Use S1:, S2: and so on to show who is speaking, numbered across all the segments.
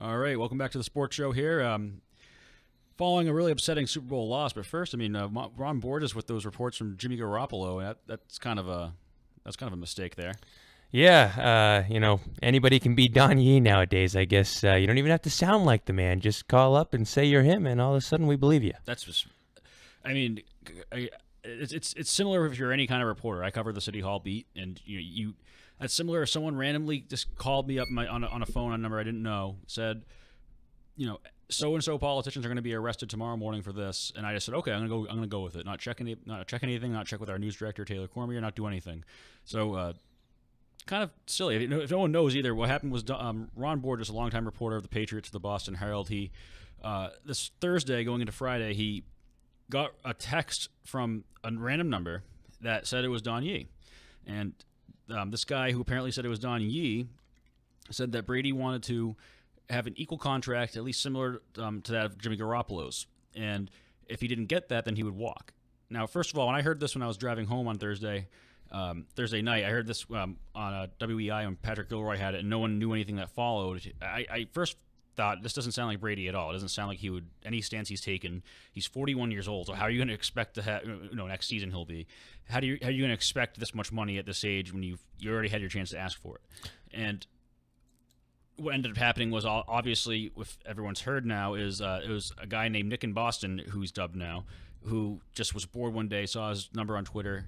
S1: All right, welcome back to the sports show here. Following a really upsetting Super Bowl loss, but first, Ron Borges with those reports from Jimmy Garoppolo. That's kind of a mistake there.
S2: Yeah, anybody can be Don Yee nowadays. I guess you don't even have to sound like the man. Just call up and say you're him, and all of a sudden we believe you.
S1: That's just, it's similar if you're any kind of reporter. I cover the City Hall beat, and that's similar if someone randomly just called me up on a phone on a number I didn't know, said, so-and-so politicians are going to be arrested tomorrow morning for this, and I just said, okay, I'm gonna go with it. Not check anything, not check with our news director Taylor Cormier, not do anything. So kind of silly. If no one knows either, what happened was Ron Borges, a longtime reporter of the Patriots of the Boston Herald, he this Thursday going into Friday, he got a text from a random number that said it was Don Yee, and this guy who apparently said it was Don Yee said that Brady wanted to have an equal contract, at least similar to that of Jimmy Garoppolo's. And if he didn't get that, then he would walk. Now, first of all, when I heard this when I was driving home on Thursday night, I heard this on WEI when Patrick Gilroy had it, and no one knew anything that followed. I first thought, this doesn't sound like Brady at all. It doesn't sound like he would, any stance he's taken. He's 41 years old, so how are you going to expect to have, next season he'll be? How are you going to expect this much money at this age when you already had your chance to ask for it? And what ended up happening was, obviously, what everyone's heard now, is it was a guy named Nick in Boston, who's dubbed now, who just was bored one day, saw his number on Twitter,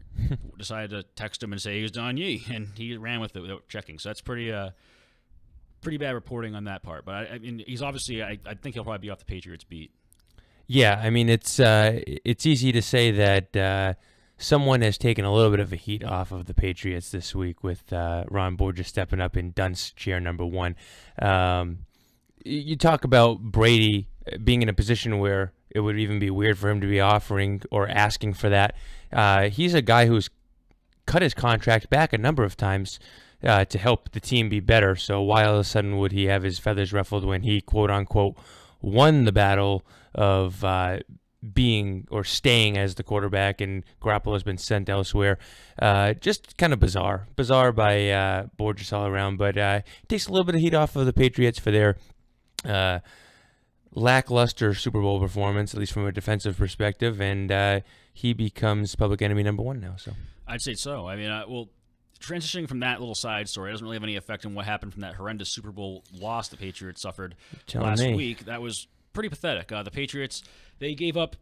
S1: decided to text him and say he was Don Yee, and he ran with it without checking. So that's pretty bad reporting on that part. But I mean, he's obviously, I think he'll probably be off the Patriots beat.
S2: Yeah, I mean, it's easy to say that someone has taken a little bit of a heat off of the Patriots this week with Ron Borges stepping up in dunce chair number one. You talk about Brady being in a position where it would even be weird for him to be offering or asking for that. He's a guy who's cut his contract back a number of times to help the team be better. So why all of a sudden would he have his feathers ruffled when he, quote-unquote, won the battle of being or staying as the quarterback, and Garoppolo has been sent elsewhere? Just kind of bizarre by Borges all around, but it takes a little bit of heat off of the Patriots for their lackluster Super Bowl performance, at least from a defensive perspective, and he becomes public enemy number one now. So
S1: I'd say so. I mean, transitioning from that little side story, it doesn't really have any effect on what happened from that horrendous Super Bowl loss the Patriots suffered last week. That was pretty pathetic. The Patriots, they gave up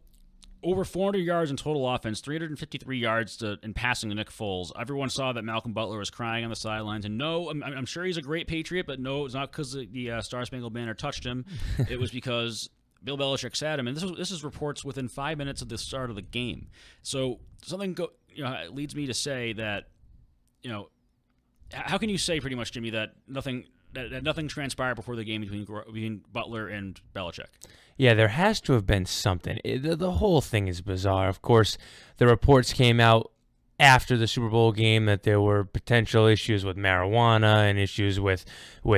S1: over 400 yards in total offense, 353 yards in passing to Nick Foles. Everyone saw that Malcolm Butler was crying on the sidelines. And no, I'm sure he's a great Patriot, but no, it's not because the Star-Spangled Banner touched him. It was because Bill Belichick sat him. And this is reports within 5 minutes of the start of the game. So something leads me to say that, how can you say pretty much, Jimmy, that nothing transpired before the game between Butler and Belichick?
S2: Yeah, there has to have been something. The whole thing is bizarre. Of course, the reports came out after the Super Bowl game that there were potential issues with marijuana and issues with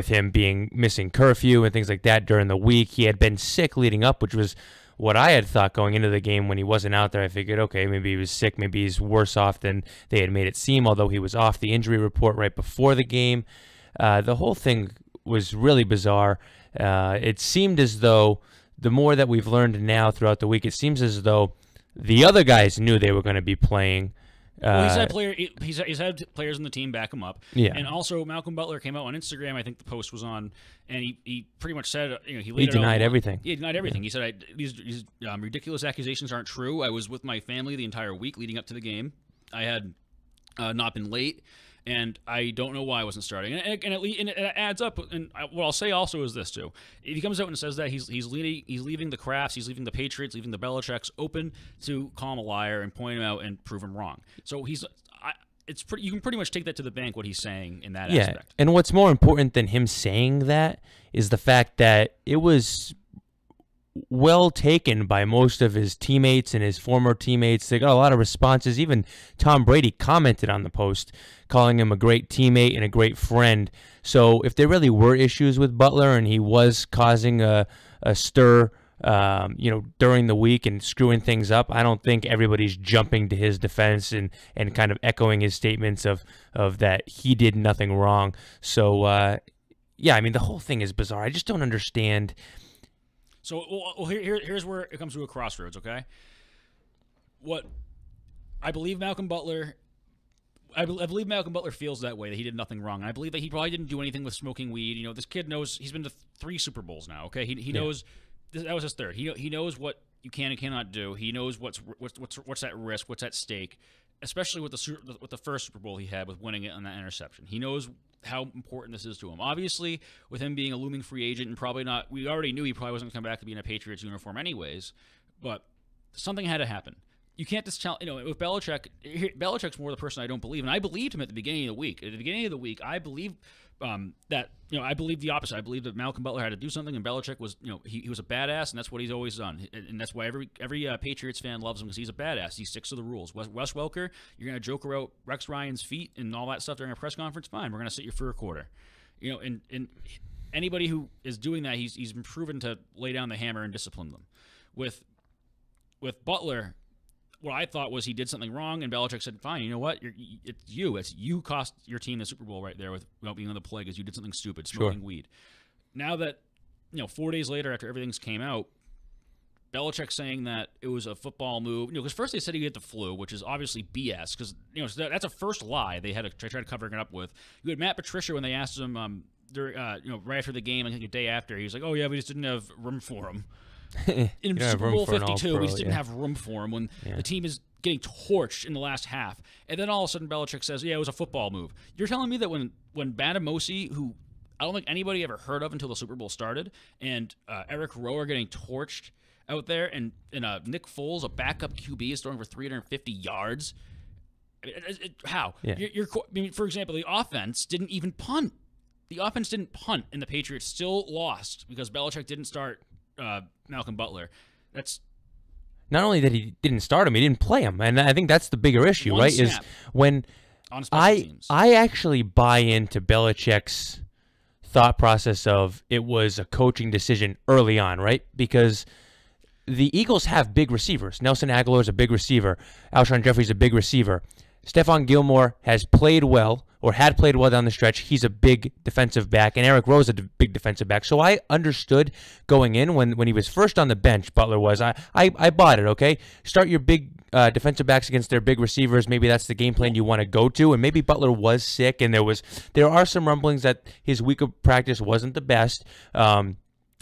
S2: him missing curfew and things like that during the week. He had been sick leading up, which was what I had thought going into the game. When he wasn't out there, I figured, okay, maybe he was sick, maybe he's worse off than they had made it seem, although he was off the injury report right before the game. The whole thing was really bizarre. It seemed as though, the more that we've learned now throughout the week, it seems as though the other guys knew they were going to be playing.
S1: Well, he's had players on the team back him up.
S2: Yeah.
S1: And also, Malcolm Butler came out on Instagram, I think the post was on, and he pretty much said, he
S2: denied everything.
S1: He denied everything. Yeah. He said, these ridiculous accusations aren't true. I was with my family the entire week leading up to the game. I had not been late, and I don't know why I wasn't starting. And it adds up. And what I'll say also is this too: if he comes out and says that he's leaving the Crafts, he's leaving the Patriots, leaving the Belichicks open to call him a liar and point him out and prove him wrong. So you can pretty much take that to the bank, what he's saying in that aspect.
S2: And what's more important than him saying that is the fact that it was well taken by most of his teammates and his former teammates. They got a lot of responses. Even Tom Brady commented on the post, calling him a great teammate and a great friend. So if there really were issues with Butler and he was causing a stir during the week and screwing things up, I don't think everybody's jumping to his defense and kind of echoing his statements of that he did nothing wrong. So yeah, I mean, the whole thing is bizarre. I just don't understand.
S1: So, here's where it comes to a crossroads, okay? What I believe Malcolm Butler... I believe Malcolm Butler feels that way, that he did nothing wrong. And I believe that he probably didn't do anything with smoking weed. You know, this kid knows he's been to 3 Super Bowls now, okay? He knows that was his third. He knows what you can and cannot do. He knows what's at risk, what's at stake, especially with the first Super Bowl he had with winning it on that interception. He knows how important this is to him. Obviously, with him being a looming free agent and probably not, we already knew he probably wasn't going to come back to be in a Patriots uniform anyways, but something had to happen. You can't just tell, with Belichick, Belichick's more the person I don't believe, and I believed him at the beginning of the week. At the beginning of the week, I believed I believe the opposite. I believed that Malcolm Butler had to do something, and Belichick was, he was a badass, and that's what he's always done. And that's why every Patriots fan loves him, because he's a badass. He sticks to the rules. Wes Welker, you're going to joke around Rex Ryan's feet and all that stuff during a press conference? Fine, we're going to sit you for a quarter. And anybody who is doing that, he's been proven to lay down the hammer and discipline them. With Butler, what I thought was he did something wrong, and Belichick said, fine, you know what? It's you cost your team the Super Bowl right there without being on the play because you did something stupid, smoking weed. Now that, 4 days later after everything's came out, Belichick saying that it was a football move, because first they said he had the flu, which is obviously BS, because, that's a first lie they had to try to cover it up with. You had Matt Patricia when they asked him, right after the game, I think a day after, he was like, oh yeah, we just didn't have room for him. In Super Bowl 52, we just didn't have room for him when the team is getting torched in the last half. And then all of a sudden Belichick says, yeah, it was a football move. You're telling me that when Badamosi, who I don't think anybody ever heard of until the Super Bowl started, and Eric Rowe are getting torched out there, and Nick Foles, a backup QB, is throwing for 350 yards? How?
S2: Yeah.
S1: For example, the offense didn't even punt. The offense didn't punt, and the Patriots still lost because Belichick didn't start Malcolm Butler. That's
S2: not only that he didn't start him, he didn't play him, and I think that's the bigger issue, right? Is when
S1: on special teams.
S2: I actually buy into Belichick's thought process of it was a coaching decision early on, right? Because the Eagles have big receivers. Nelson Aguilar is a big receiver. Alshon Jeffrey's a big receiver. Stephon Gilmore has played well, or had played well down the stretch. He's a big defensive back, and Eric Rowe's a big defensive back. So I understood going in when he was first on the bench, Butler was. I bought it, okay? Start your big defensive backs against their big receivers. Maybe that's the game plan you want to go to, and maybe Butler was sick, and there are some rumblings that his week of practice wasn't the best.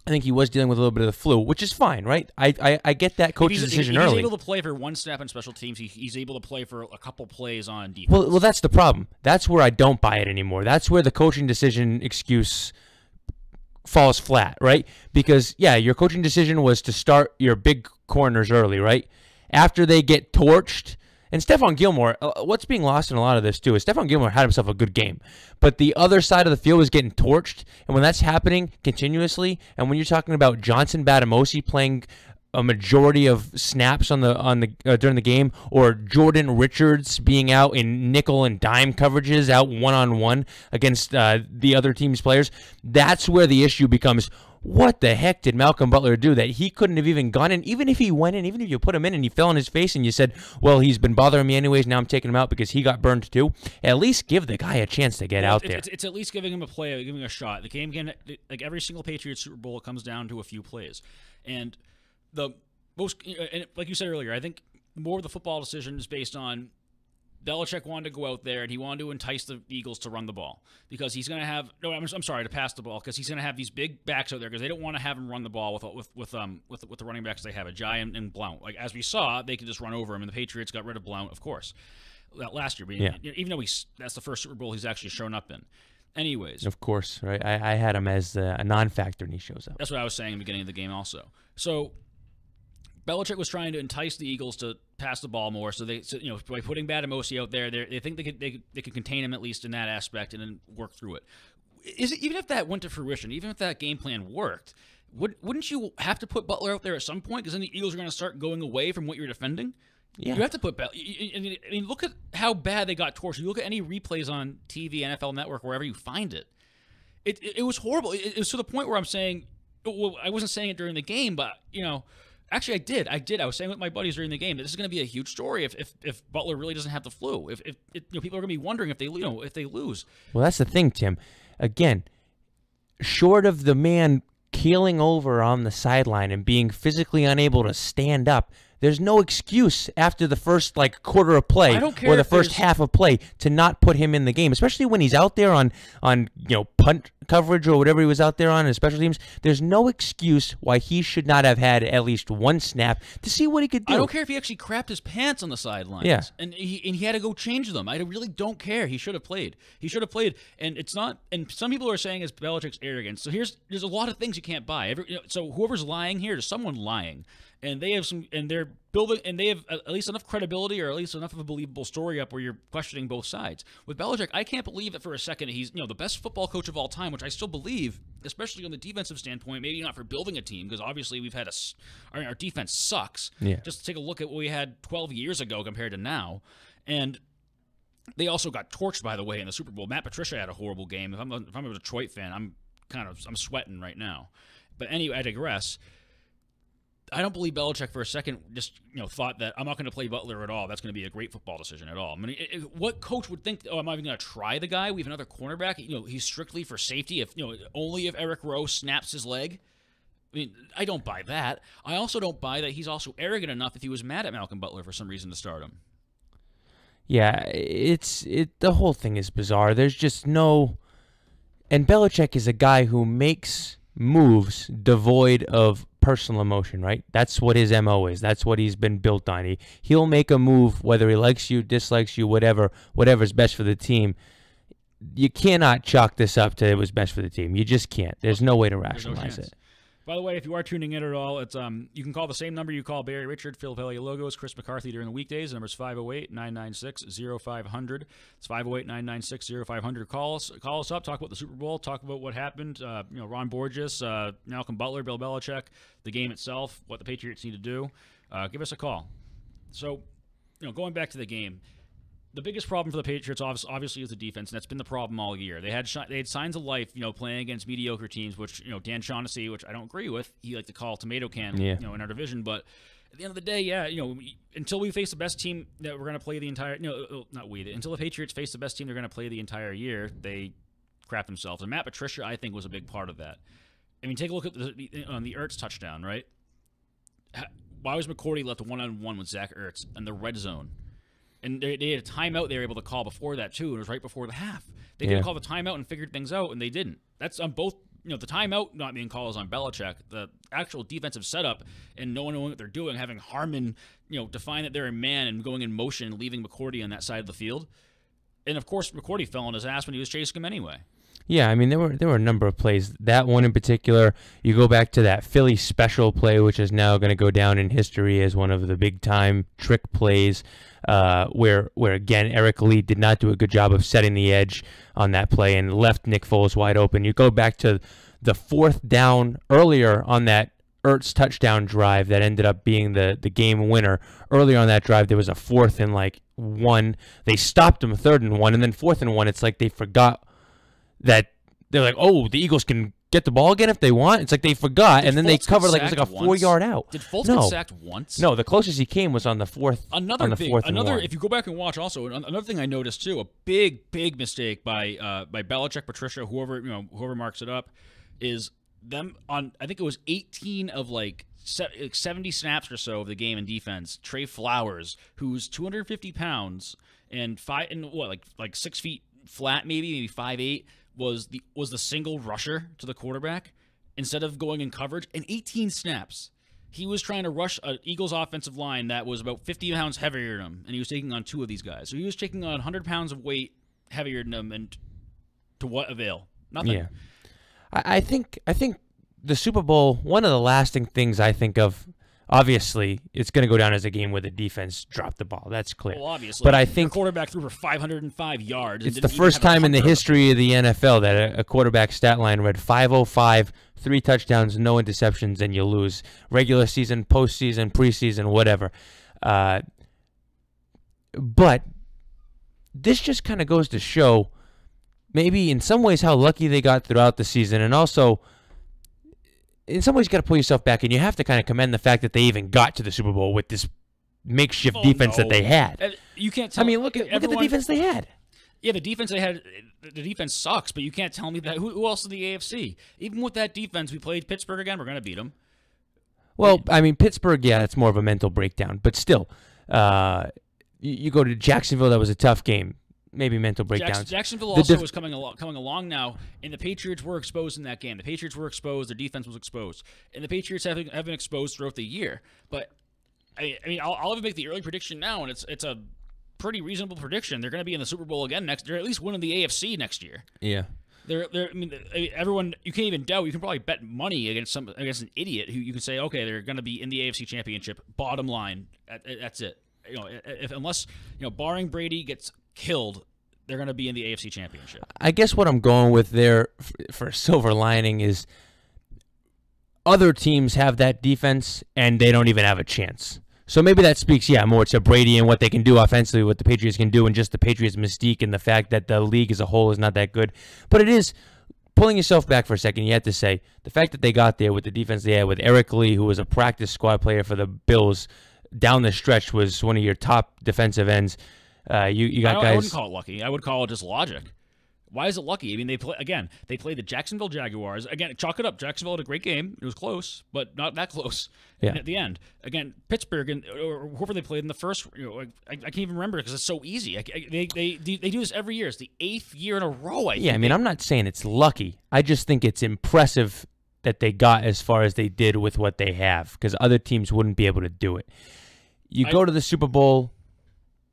S2: I think he was dealing with a little bit of the flu, which is fine, right? I get that coach's decision early.
S1: He's able to play for one snap on special teams. He's able to play for a couple plays on defense.
S2: Well, that's the problem. That's where I don't buy it anymore. That's where the coaching decision excuse falls flat, right? Because, yeah, your coaching decision was to start your big corners early, right? After they get torched. And Stephon Gilmore, what's being lost in a lot of this, too, is Stephon Gilmore had himself a good game. But the other side of the field was getting torched. And when that's happening continuously, and when you're talking about Johnson Badamosi playing a majority of snaps during the game, or Jordan Richards being out in nickel and dime coverages, out one-on-one against the other team's players, that's where the issue becomes, what the heck did Malcolm Butler do that he couldn't have even gone in? Even if he went in, even if you put him in and he fell on his face and you said, well, he's been bothering me anyways, now I'm taking him out because he got burned too, at least give the guy a chance to get out there.
S1: It's at least giving him a play, giving him a shot. The game can, like every single Patriots Super Bowl, it comes down to a few plays. And the most, and like you said earlier, I think more of the football decision is based on Belichick wanted to go out there and he wanted to entice the Eagles to run the ball because he's going to have to pass the ball because he's going to have these big backs out there because they don't want to have him run the ball with the running backs they have, Ajayi and Blount. Like as we saw, they could just run over him, and the Patriots got rid of Blount, of course, last year. Even though that's the first Super Bowl he's actually shown up in. Anyways,
S2: of course, right? I had him as a non-factor, and he shows up.
S1: That's what I was saying in the beginning of the game, also. So Belichick was trying to entice the Eagles to pass the ball more, so by putting Badamosi out there, they think they could contain him at least in that aspect and then work through it. Even if that went to fruition, even if that game plan worked, wouldn't you have to put Butler out there at some point? Because then the Eagles are going to start going away from what you're defending. Yeah. You have to put I mean, look at how bad they got torched. You look at any replays on TV, NFL Network, wherever you find it. It was horrible. It was to the point where I'm saying, well, I wasn't saying it during the game, but actually, I did. I was saying with my buddies during the game that this is going to be a huge story if Butler really doesn't have the flu. If people are going to be wondering if they lose.
S2: Well, that's the thing, Tim. Again, short of the man keeling over on the sideline and being physically unable to stand up, there's no excuse after the first quarter of play or the first half of play to not put him in the game, especially when he's out there on punt coverage or whatever he was out there on in special teams. There's no excuse why he should not have had at least one snap to see what he could do.
S1: I don't care if he actually crapped his pants on the sidelines.
S2: Yeah.
S1: And he had to go change them. I really don't care. He should have played. And it's not. And some people are saying it's Belichick's arrogance. So there's a lot of things you can't buy. So whoever's lying here, there's someone lying. And they have they're building, and they have at least enough credibility, or at least enough of a believable story up where you're questioning both sides. With Belichick, I can't believe that for a second he's the best football coach of all time, which I still believe, especially on the defensive standpoint. Maybe not for building a team, because obviously we've had our defense sucks.
S2: Yeah.
S1: Just take a look at what we had 12 years ago compared to now, and they also got torched, by the way, in the Super Bowl. Matt Patricia had a horrible game. If I'm a Detroit fan, I'm sweating right now. But anyway, I digress. I don't believe Belichick for a second just thought that I'm not going to play Butler at all. That's going to be a great football decision at all. I mean, what coach would think? Oh, I'm not even going to try the guy. We have another cornerback. He's strictly for safety. Only if Eric Rowe snaps his leg. I mean, I don't buy that. I also don't buy that he's also arrogant enough if he was mad at Malcolm Butler for some reason to start him.
S2: Yeah, the whole thing is bizarre. There's just no, and Belichick is a guy who makes moves devoid of personal emotion, right? That's what his MO is. That's what he's been built on. He'll make a move whether he likes you, dislikes you, whatever's best for the team. You cannot chalk this up to it was best for the team. You just can't. There's no way to rationalize it.
S1: By the way, if you are tuning in at all, it's you can call the same number you call Barry Richard, Phil Logos, Chris McCarthy during the weekdays. The number's 508-996-0500. It's 508-996-0500. Call us up, talk about the Super Bowl, talk about what happened. Ron Borges, Malcolm Butler, Bill Belichick, the game itself, what the Patriots need to do. Give us a call. So, going back to the game, the biggest problem for the Patriots obviously is the defense, and that's been the problem all year. They had signs of life, playing against mediocre teams, which Dan Shaughnessy, which I don't agree with, he liked to call tomato can, in our division. But at the end of the day, until we face the best team that we're going to play the entire, until the Patriots face the best team they're going to play the entire year, they crap themselves. And Matt Patricia, I think, was a big part of that. I mean, take a look at the Ertz touchdown, right? Why was McCourty left one-on-one with Zach Ertz in the red zone? And they had a timeout they were able to call before that, too, and it was right before the half. They could have called the timeout and figured things out, and they didn't. That's on both. The timeout not being called is on Belichick. The actual defensive setup and no one knowing what they're doing, having Harmon, define that they're a man and going in motion and leaving McCourty on that side of the field. And, of course, McCourty fell on his ass when he was chasing him anyway.
S2: Yeah, I mean, there were a number of plays. That one in particular, you go back to that Philly special play, which is now going to go down in history as one of the big-time trick plays, where again, Eric Lee did not do a good job of setting the edge on that play and left Nick Foles wide open. You go back to the fourth down earlier on that Ertz touchdown drive that ended up being the game winner. Earlier on that drive, there was a 4th and 1. They stopped him 3rd and 1, and then 4th and 1, it's like they forgot that they're like, oh, the Eagles can get the ball again if they want. It's like they forgot, and then they covered it was like a 4-yard out.
S1: Did Fultz get sacked once?
S2: No, the closest he came was on the 4th.
S1: If you go back and watch also, another thing I noticed too, a big mistake by Belichick, Patricia, whoever marks it up, is them on, I think it was 18 of 70 snaps or so of the game in defense. Trey Flowers, who's 250 pounds and 6 feet flat, maybe 5'8", was the single rusher to the quarterback instead of going in coverage. In 18 snaps, he was trying to rush an Eagles offensive line that was about 50 pounds heavier than him, and he was taking on 2 of these guys. So he was taking on 100 pounds of weight heavier than them, and to what avail? Nothing.
S2: Yeah. I think the Super Bowl, one of the lasting things I think of, obviously, it's going to go down as a game where the defense dropped the ball. That's clear.
S1: Well, obviously.
S2: But I think
S1: the quarterback threw for 505 yards.
S2: It's the first time in the history of the NFL that a quarterback stat line read 505, 3 touchdowns, no interceptions, and you lose. Regular season, postseason, preseason, whatever. But this just kind of goes to show maybe in some ways how lucky they got throughout the season, and also in some ways you got to pull yourself back, and you have to kind of commend the fact that they even got to the Super Bowl with this makeshift defense that they had.
S1: You can't tell.
S2: I mean, look at the defense they had.
S1: Yeah, the defense they had, the defense sucks, but you can't tell me that. Who else in the AFC? Even with that defense, we played Pittsburgh again. We're going to beat them.
S2: Well, I mean, Pittsburgh, yeah, that's more of a mental breakdown. But still, you go to Jacksonville, that was a tough game. Maybe mental breakdowns.
S1: Jacksonville also was coming along now, and the Patriots were exposed in that game. The Patriots were exposed. Their defense was exposed. And the Patriots have been exposed throughout the year. But, I mean, I'll even make the early prediction now, and it's a pretty reasonable prediction. They're going to be in the Super Bowl again next. They're at least winning the AFC next year.
S2: Yeah.
S1: I mean, everyone, you can't even doubt. You can probably bet money against an idiot who you can say, okay, they're going to be in the AFC Championship. Bottom line, that's it. Unless barring Brady gets killed, they're going to be in the AFC Championship.
S2: I guess what I'm going with there for a silver lining is other teams have that defense and they don't even have a chance. So maybe that speaks, more to Brady and what they can do offensively, what the Patriots can do, and just the Patriots' mystique and the fact that the league as a whole is not that good. But it is, pulling yourself back for a second, you have to say, the fact that they got there with the defense they had with Eric Lee, who was a practice squad player for the Bills, down the stretch was one of your top defensive ends. You got guys.
S1: I wouldn't call it lucky. I would call it just logic. Why is it lucky? I mean, they played the Jacksonville Jaguars. Again, chalk it up. Jacksonville had a great game. It was close, but not that close.
S2: Yeah.
S1: And at the end, again, Pittsburgh or whoever they played in the first. I can't even remember because it's so easy. They do this every year. It's the 8th year in a row. I mean,
S2: I'm not saying it's lucky. I just think it's impressive that they got as far as they did with what they have, because other teams wouldn't be able to do it. You go to the Super Bowl.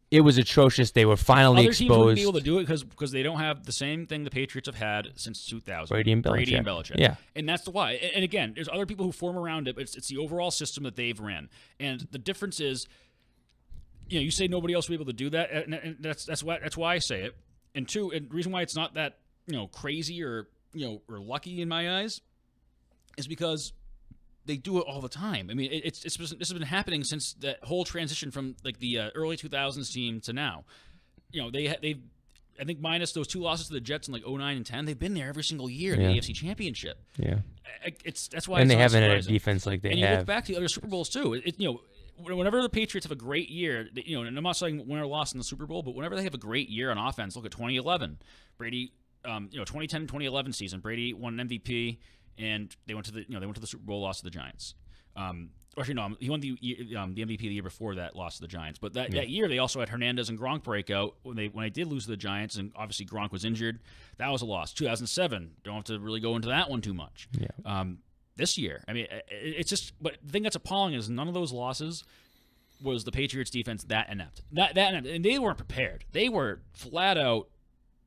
S2: It was atrocious. They were finally exposed.
S1: Other teams wouldn't be able to do it because they don't have the same thing the Patriots have had since 2000.
S2: Brady and Belichick. Yeah.
S1: And that's the why. And again, there's other people who form around it, but it's the overall system that they've ran. And the difference is, you say nobody else will be able to do that, and that's why I say it. And two, and the reason why it's not that crazy or or lucky in my eyes is because they do it all the time. I mean, this has been happening since that whole transition from like the early 2000s team to now. They I think minus those 2 losses to the Jets in like 09 and 10, they've been there every single year in the AFC Championship.
S2: Yeah,
S1: that's why.
S2: And
S1: they
S2: haven't had a defense like they have.
S1: And you look back to the other Super Bowls too. Whenever the Patriots have a great year, and I'm not saying win or loss in the Super Bowl, but whenever they have a great year on offense, look at 2011, Brady. 2010-2011 season, Brady won an MVP. And they went to the Super Bowl, lost to the Giants. Actually, no, he won the MVP the year before that, lost to the Giants. But that year, they also had Hernandez and Gronk breakout when they did lose to the Giants, and obviously Gronk was injured. That was a loss. 2007, don't have to really go into that one too much.
S2: Yeah.
S1: This year, I mean, it's just. But the thing that's appalling is none of those losses was the Patriots defense that inept. That inept, and they weren't prepared. They were flat out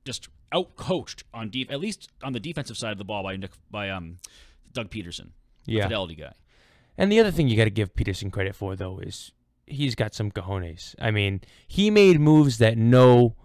S1: just out-coached on at least on the defensive side of the ball by Doug Peterson, the Fidelity guy.
S2: And the other thing you got to give Peterson credit for, though, is he's got some cojones. I mean, he made moves that no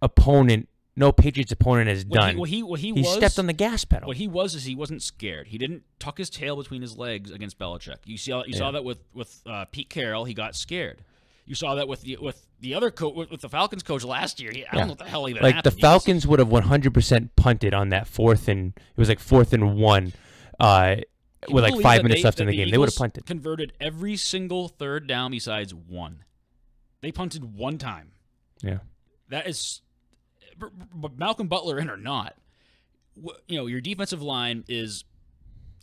S2: Patriots opponent has done. He stepped on the gas pedal.
S1: What he was is he wasn't scared. He didn't tuck his tail between his legs against Belichick. You saw that with Pete Carroll. He got scared. You saw that with the other coach, with the Falcons coach last year. I don't know what the hell even happened.
S2: Like the Falcons would have 100% punted on that 4th and 1 with like 5 minutes left in the game. They would have punted.
S1: Converted every single 3rd down besides one. They punted one time.
S2: Yeah.
S1: That is, but Malcolm Butler in or not, your defensive line is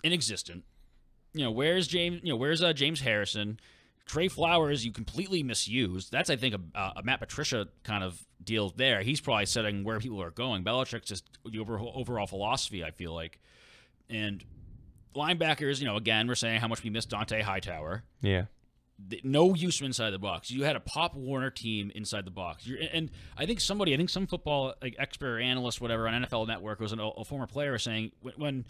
S1: inexistent. Where's James? Where's James Harrison? Trey Flowers, you completely misused. That's, I think, a Matt Patricia kind of deal there. He's probably setting where people are going. Belichick's just the overall philosophy, I feel like. And linebackers, again, we're saying how much we missed Dante Hightower.
S2: Yeah.
S1: No use inside the box. You had a Pop Warner team inside the box. And I think some football expert or analyst, whatever, on NFL Network, was a former player, was saying when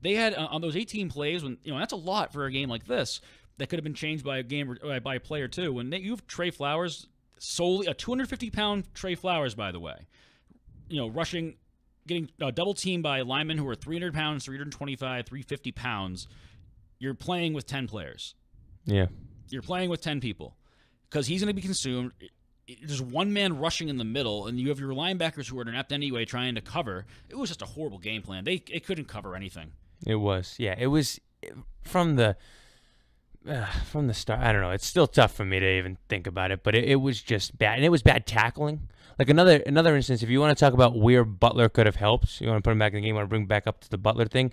S1: they had on those 18 plays, when that's a lot for a game like this. That could have been changed by a play or two. When you have Trey Flowers, solely a 250-pound Trey Flowers, by the way, rushing, getting double teamed by linemen who are 300 pounds, 325, 350 pounds, you're playing with 10 players.
S2: Yeah.
S1: You're playing with 10 people because he's going to be consumed. There's one man rushing in the middle, and you have your linebackers who are inept anyway trying to cover. It was just a horrible game plan. They couldn't cover anything.
S2: It was. Yeah, it was from the start. I don't know. It's still tough for me to even think about it, but it was just bad. And it was bad tackling. like another instance, if you want to talk about where Butler could have helped, you want to put him back in the game, you want to bring back up to the Butler thing.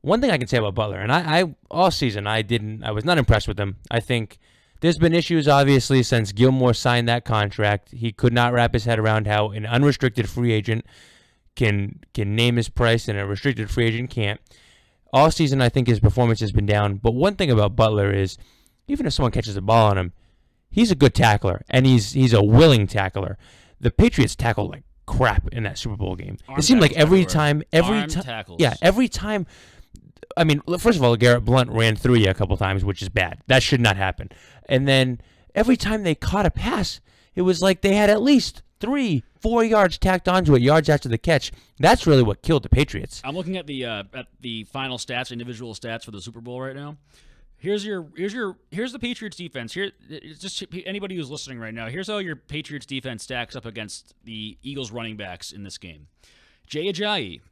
S2: One thing I can say about Butler, and I all season I was not impressed with him. I think there's been issues, obviously, since Gilmore signed that contract. He could not wrap his head around how an unrestricted free agent can name his price and a restricted free agent can't. All season, I think his performance has been down. But one thing about Butler is, even if someone catches the ball on him, he's a good tackler, and he's a willing tackler. The Patriots tackled like crap in that Super Bowl game. It seemed like every time, every time. I mean, first of all, Garrett Blunt ran through you a couple times, which is bad. That should not happen. And then every time they caught a pass, it was like they had at least 3-4 yards tacked onto it, yards after the catch. That's really what killed the Patriots.
S1: I'm looking at the final stats, individual stats for the Super Bowl right now. Here's the Patriots defense. Here, just anybody who's listening right now. Here's how your Patriots defense stacks up against the Eagles running backs in this game. Jay Ajayi,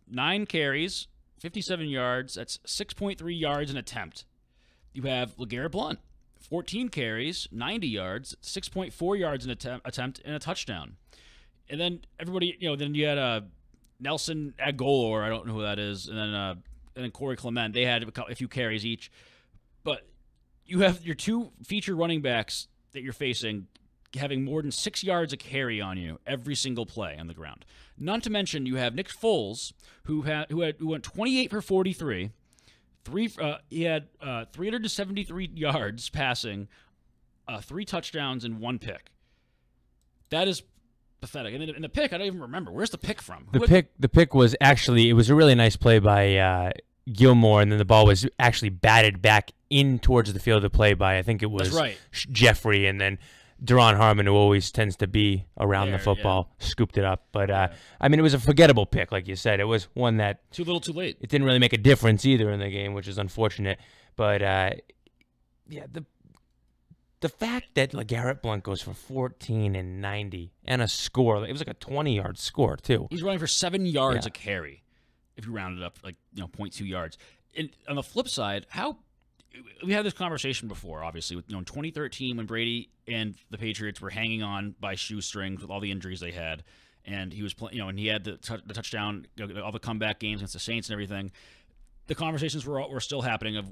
S1: 9 carries, 57 yards. That's 6.3 yards an attempt. You have LeGarrette Blount, 14 carries, 90 yards, 6.4 yards an attempt, and a touchdown. And then everybody, then you had Nelson Agholor, I don't know who that is, and then Corey Clement. They had a few carries each. But you have your 2 feature running backs that you're facing having more than 6 yards a carry on you every single play on the ground. Not to mention you have Nick Foles, who went 28 for 43. He had 373 yards passing, 3 touchdowns, and 1 pick. That is pathetic. And the pick, I don't even remember. Where's the pick from?
S2: The pick was actually, it was a really nice play by Gilmore, and then the ball was actually batted back in towards the field of play by, I think it was Jeffrey, and then Deron Harmon, who always tends to be around the football, scooped it up. But, I mean, it was a forgettable pick, like you said. It was one that...
S1: Too little, too late.
S2: It didn't really make a difference either in the game, which is unfortunate. But, the fact that LeGarrette Blount goes for 14 and 90 and a score, it was like a 20-yard score, too.
S1: He's running for 7 yards a carry, if you round it up, 0.2 yards. And on the flip side, we had this conversation before, obviously, with in 2013 when Brady and the Patriots were hanging on by shoestrings with all the injuries they had, and he was playing, and he had the touchdown, all the comeback games against the Saints and everything. The conversations were still happening of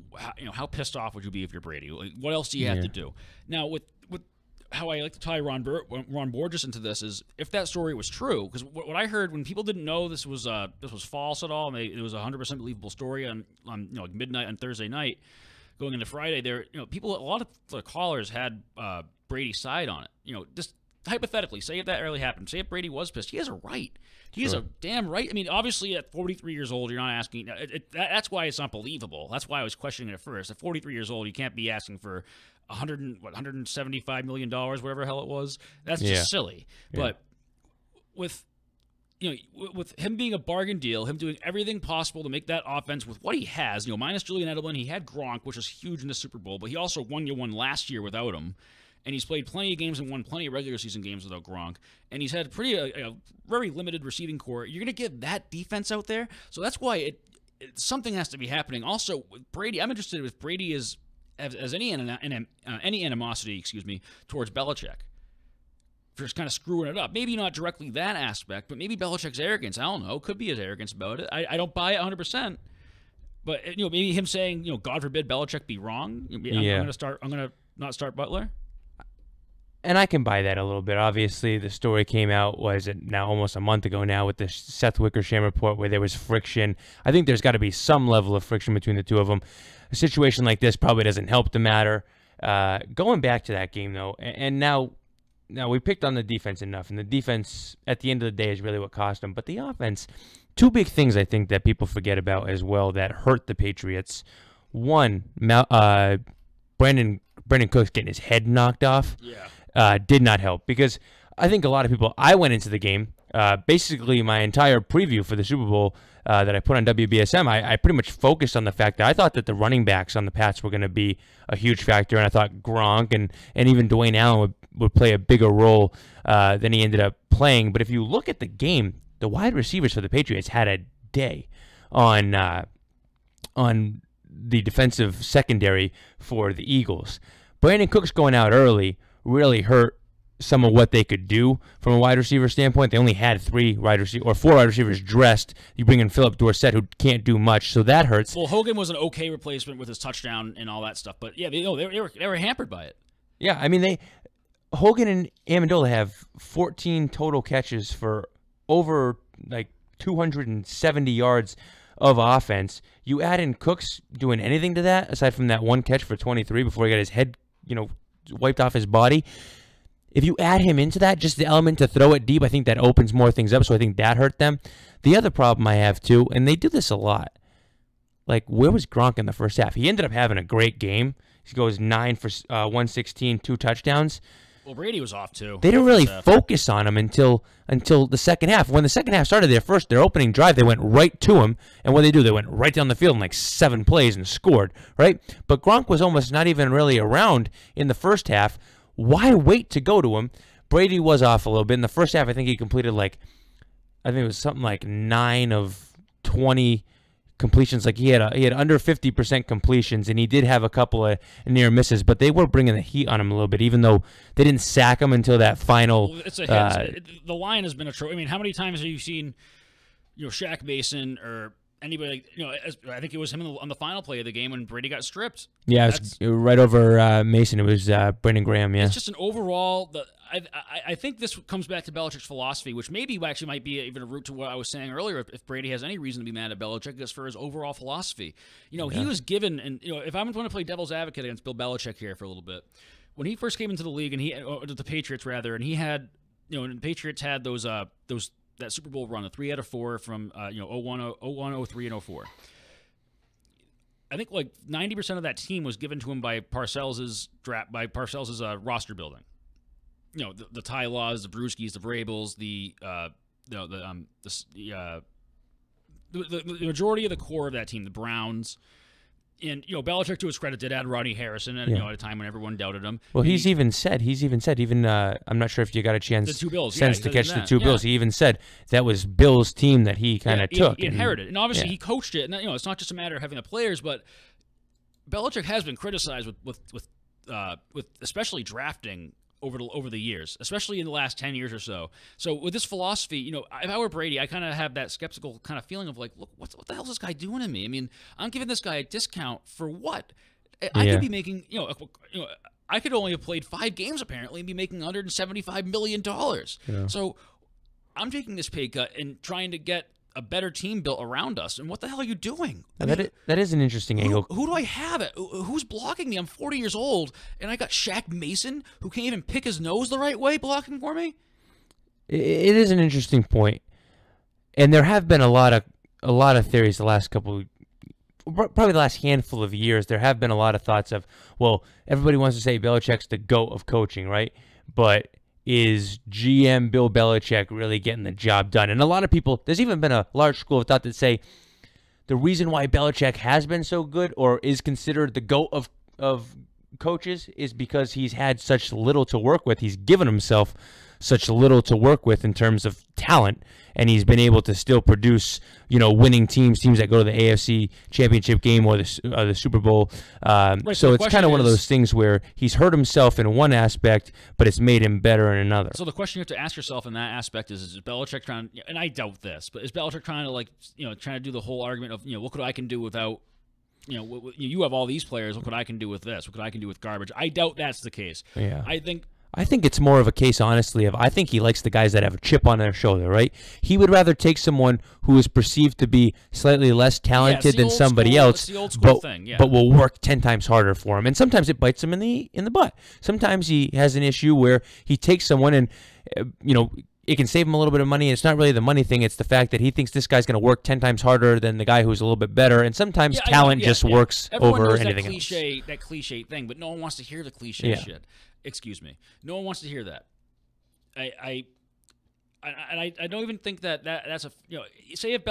S1: how pissed off would you be if you're Brady? Like, what else do you have to do? Now with how I like to tie Ron Borges into this is if that story was true, because what I heard when people didn't know this was false at all, and it was a 100% believable story on like midnight on Thursday night. Going into Friday, a lot of the callers had Brady's side on it. Just hypothetically, say if that really happened, say if Brady was pissed, he has a right. He has a damn right. I mean, obviously, at 43 years old, you're not asking. That's why it's not believable. That's why I was questioning it at first. At 43 years old, you can't be asking for $175 million, whatever the hell it was. That's just silly. Yeah. But with him being a bargain deal, him doing everything possible to make that offense with what he has, minus Julian Edelman, he had Gronk, which was huge in the Super Bowl, but he also won last year without him. And he's played plenty of games and won plenty of regular season games without Gronk. And he's had a very limited receiving core. You're going to give that defense out there? So that's why something has to be happening. Also, with Brady, I'm interested if Brady has any animosity, towards Belichick. For just kind of screwing it up. Maybe not directly that aspect, but maybe Belichick's arrogance. I don't know. Could be his arrogance about it. I don't buy it 100%. But maybe him saying, God forbid Belichick be wrong. I'm going to not start Butler.
S2: And I can buy that a little bit. Obviously, the story came out, now almost a month ago now, with the Seth Wickersham report where there was friction. I think there's got to be some level of friction between the two of them. A situation like this probably doesn't help the matter. Going back to that game, though, and now we picked on the defense enough, and the defense, at the end of the day, is really what cost them. But the offense, 2 big things I think that people forget about as well that hurt the Patriots. One, Brandon Cooks getting his head knocked off. Did not help, because I think a lot of people, I went into the game, basically my entire preview for the Super Bowl that I put on WBSM, I pretty much focused on the fact that I thought that the running backs on the Pats were going to be a huge factor, and I thought Gronk and even Dwayne Allen would play a bigger role than he ended up playing. But if you look at the game, the wide receivers for the Patriots had a day on the defensive secondary for the Eagles. Brandon Cooks going out early really hurt some of what they could do from a wide receiver standpoint. They only had 4 wide receivers dressed. You bring in Philip Dorsett, who can't do much, so that hurts.
S1: Well, Hogan was an okay replacement with his touchdown and all that stuff, but yeah, they were hampered by it.
S2: Yeah, I mean Hogan and Amendola have 14 total catches for over like 270 yards of offense. You add in Cooks doing anything to that aside from that one catch for 23 before he got his head, wiped off his body. If you add him into that, just the element to throw it deep, I think that opens more things up, so I think that hurt them. The other problem I have, too, and they do this a lot, like, where was Gronk in the first half? He ended up having a great game. He goes 9 for 116, 2 touchdowns.
S1: Well, Brady was off, too.
S2: They didn't really focus on him until the second half. When the second half started, their opening drive, they went right to him, and what did they do? They went right down the field in like 7 plays and scored, right? But Gronk was almost not even really around in the first half. Why wait to go to him? Brady was off a little bit. In the first half, I think he completed I think it was something like 9 of 20 completions. Like he had under 50% completions, and he did have a couple of near misses, but they were bringing the heat on him a little bit, even though they didn't sack him until that final.
S1: Well, it's a hit. The line has been a trope. I mean, how many times have you seen, Shaq Mason or anybody, I think it was him on the final play of the game when Brady got stripped.
S2: Yeah, it was right over Mason. It was Brendan Graham, yeah.
S1: It's just an overall, I think this comes back to Belichick's philosophy, which maybe actually might be even a root to what I was saying earlier, if Brady has any reason to be mad at Belichick, just for his overall philosophy. He was given, and if I'm going to play devil's advocate against Bill Belichick here for a little bit, when he first came into the league, and the Patriots rather, and he had, and the Patriots had that Super Bowl run, the 3 out of 4 from 01, 03, and 04. I think like 90% of that team was given to him by Parcells' roster building. The Ty Laws, the Brewskis, the Vrabels, the majority of the core of that team, the Browns. And, Belichick, to his credit, did add Rodney Harrison at a time when everyone doubted him.
S2: Well, he's even said, I'm not sure if you got a chance
S1: the 2 Bills,
S2: to catch the 2 Bills. He even said that was Bill's team that he kind of took.
S1: He inherited. And obviously he coached it. And, it's not just a matter of having the players, but Belichick has been criticized with especially drafting over the years, especially in the last 10 years or so. So with this philosophy, if I were Brady, I kind of have that skeptical kind of feeling of like, look, what the hell is this guy doing to me? I mean, I'm giving this guy a discount for what? I could be making, I could only have played 5 games apparently and be making $175 million. Yeah. So I'm taking this pay cut and trying to get a better team built around us. And what the hell are you doing?
S2: That is an interesting angle.
S1: Who do I have? Who's blocking me? I'm 40 years old, and I got Shaq Mason, who can't even pick his nose the right way, blocking for me?
S2: It is an interesting point. And there have been a lot of theories the last probably the last handful of years. There have been a lot of thoughts of, well, everybody wants to say Belichick's the GOAT of coaching, right? But is GM Bill Belichick really getting the job done? And a lot of people, there's even been a large school of thought that say the reason why Belichick has been so good or is considered the GOAT of coaches is because he's had such little to work with. He's given himself such little to work with in terms of talent, and he's been able to still produce, winning teams that go to the AFC Championship game or the Super Bowl.
S1: Right,
S2: so it's kind of one of those things where he's hurt himself in one aspect, but it's made him better in another.
S1: So the question you have to ask yourself in that aspect is Belichick trying, and I doubt this, but is Belichick trying to do the whole argument of, what could I can do without, you have all these players, what could I can do with this? What could I can do with garbage? I doubt that's the case.
S2: Yeah. I think it's more of a case, honestly, of I think he likes the guys that have a chip on their shoulder, right? He would rather take someone who is perceived to be slightly less talented than somebody else, but will work 10 times harder for him. And sometimes it bites him in the butt. Sometimes he has an issue where he takes someone and, it can save him a little bit of money. It's not really the money thing. It's the fact that he thinks this guy's going to work 10 times harder than the guy who's a little bit better. And sometimes talent just works over anything else.
S1: That cliche thing, but no one wants to hear the cliche shit. Excuse me. No one wants to hear that. I don't even think that's a say if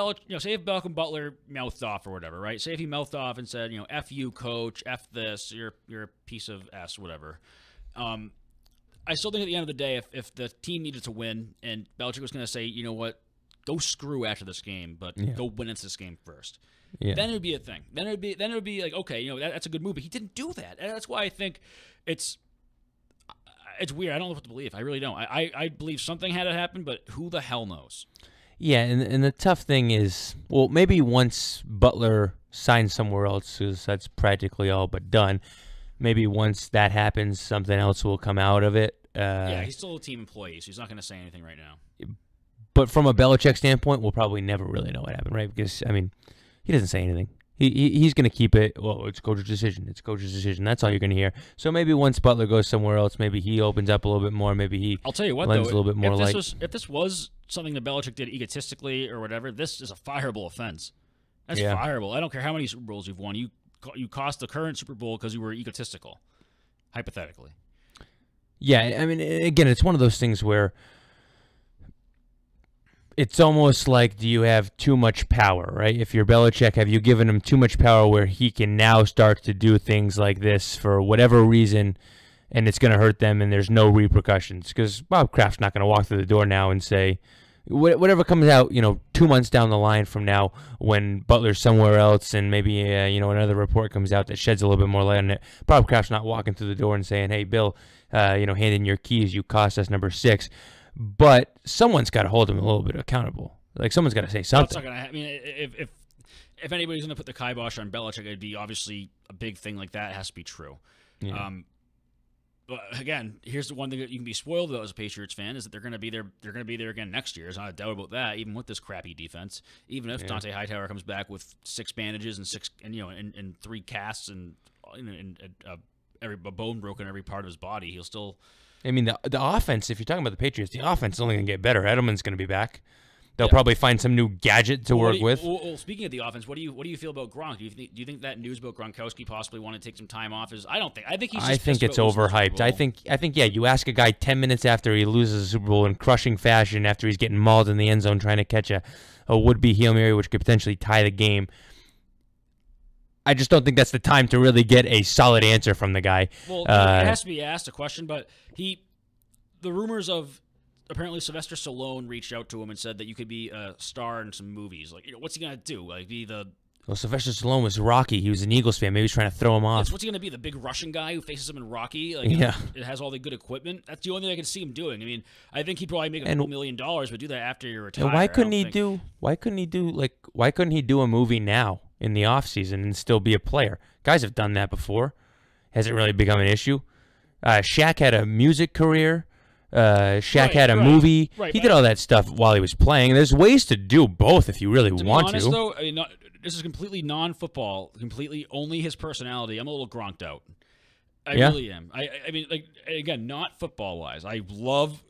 S1: Malcolm Butler mouthed off or whatever, right? Say if he mouthed off and said, F you, coach, F this, you're a piece of S, whatever. I still think at the end of the day, if the team needed to win and Belichick was going to say, you know what, go screw after this game, but go win this game first. Yeah. Then it would be a thing. Then it would be like, okay, that's a good move. But he didn't do that. And that's why I think it's weird. I don't know what to believe. I really don't. I believe something had to happen, but who the hell knows?
S2: Yeah, and the tough thing is, well, maybe once Butler signs somewhere else, because that's practically all but done, maybe once that happens, something else will come out of it.
S1: Yeah, he's still a team employee, so he's not going to say anything right now.
S2: But from a Belichick standpoint, we'll probably never really know what happened, right? Because, I mean, he doesn't say anything. He's going to keep it, well, it's coach's decision. It's coach's decision. That's all you're going to hear. So maybe once Butler goes somewhere else, maybe he opens up a little bit more. Maybe he
S1: I'll tell you what,
S2: lends
S1: though,
S2: a little bit more light.
S1: If this was something that Belichick did egotistically or whatever, this is a fireable offense. That's fireable. I don't care how many Super Bowls you've won. You cost the current Super Bowl because you were egotistical, hypothetically.
S2: Yeah, I mean, again, it's one of those things where it's almost like, do you have too much power, right? If you're Belichick, have you given him too much power where he can now start to do things like this for whatever reason, and it's going to hurt them and there's no repercussions? Because Bob Kraft's not going to walk through the door now and say, whatever comes out, 2 months down the line from now when Butler's somewhere else and maybe, another report comes out that sheds a little bit more light on it, Bob Kraft's not walking through the door and saying, hey, Bill, hand in your keys, you cost us number 6. But someone's got to hold him a little bit accountable. Like, someone's got to say something.
S1: That's not gonna, I mean, if anybody's going to put the kibosh on Belichick, it'd be obviously a big thing like that. It has to be true.
S2: Yeah.
S1: But again, here's the one thing that you can be spoiled about as a Patriots fan is that they're going to be there. They're going to be there again next year. There's not a doubt about that. Even with this crappy defense, even if Dante Hightower comes back with 6 bandages and 3 casts and every bone broken every part of his body, he'll still.
S2: I mean, the offense, if you're talking about the Patriots, the offense is only going to get better. Edelman's going to be back. They'll probably find some new gadget to work with.
S1: Well, speaking of the offense, what do you feel about Gronk? Do you think that news about Gronkowski possibly wanting to take some time off is? I think he's. I think
S2: it's overhyped. I think you ask a guy 10 minutes after he loses the Super Bowl in crushing fashion, after he's getting mauled in the end zone trying to catch a would-be Hail Mary, which could potentially tie the game. I just don't think that's the time to really get a solid answer from the guy.
S1: Well, it has to be asked a question, but the rumors of apparently Sylvester Stallone reached out to him and said that you could be a star in some movies. Like, what's he gonna do? Like, be the?
S2: Well, Sylvester Stallone was Rocky. He was an Eagles fan. Maybe he's trying to throw him off.
S1: What's he gonna be? The big Russian guy who faces him in Rocky? Like, it has all the good equipment. That's the only thing I can see him doing. I mean, I think he'd probably make $1 million, but do that after you're retired.
S2: And why couldn't he do a movie now in the off season and still be a player? Guys have done that before. Hasn't really become an issue. Shaq had a music career. Shaq had a movie.
S1: Right,
S2: he did all that stuff while he was playing. There's ways to do both if you really want
S1: to. Though,
S2: I mean,
S1: this is completely non-football, completely only his personality. I'm a little gronked out. I really am. I mean, like, again, not football-wise. I love.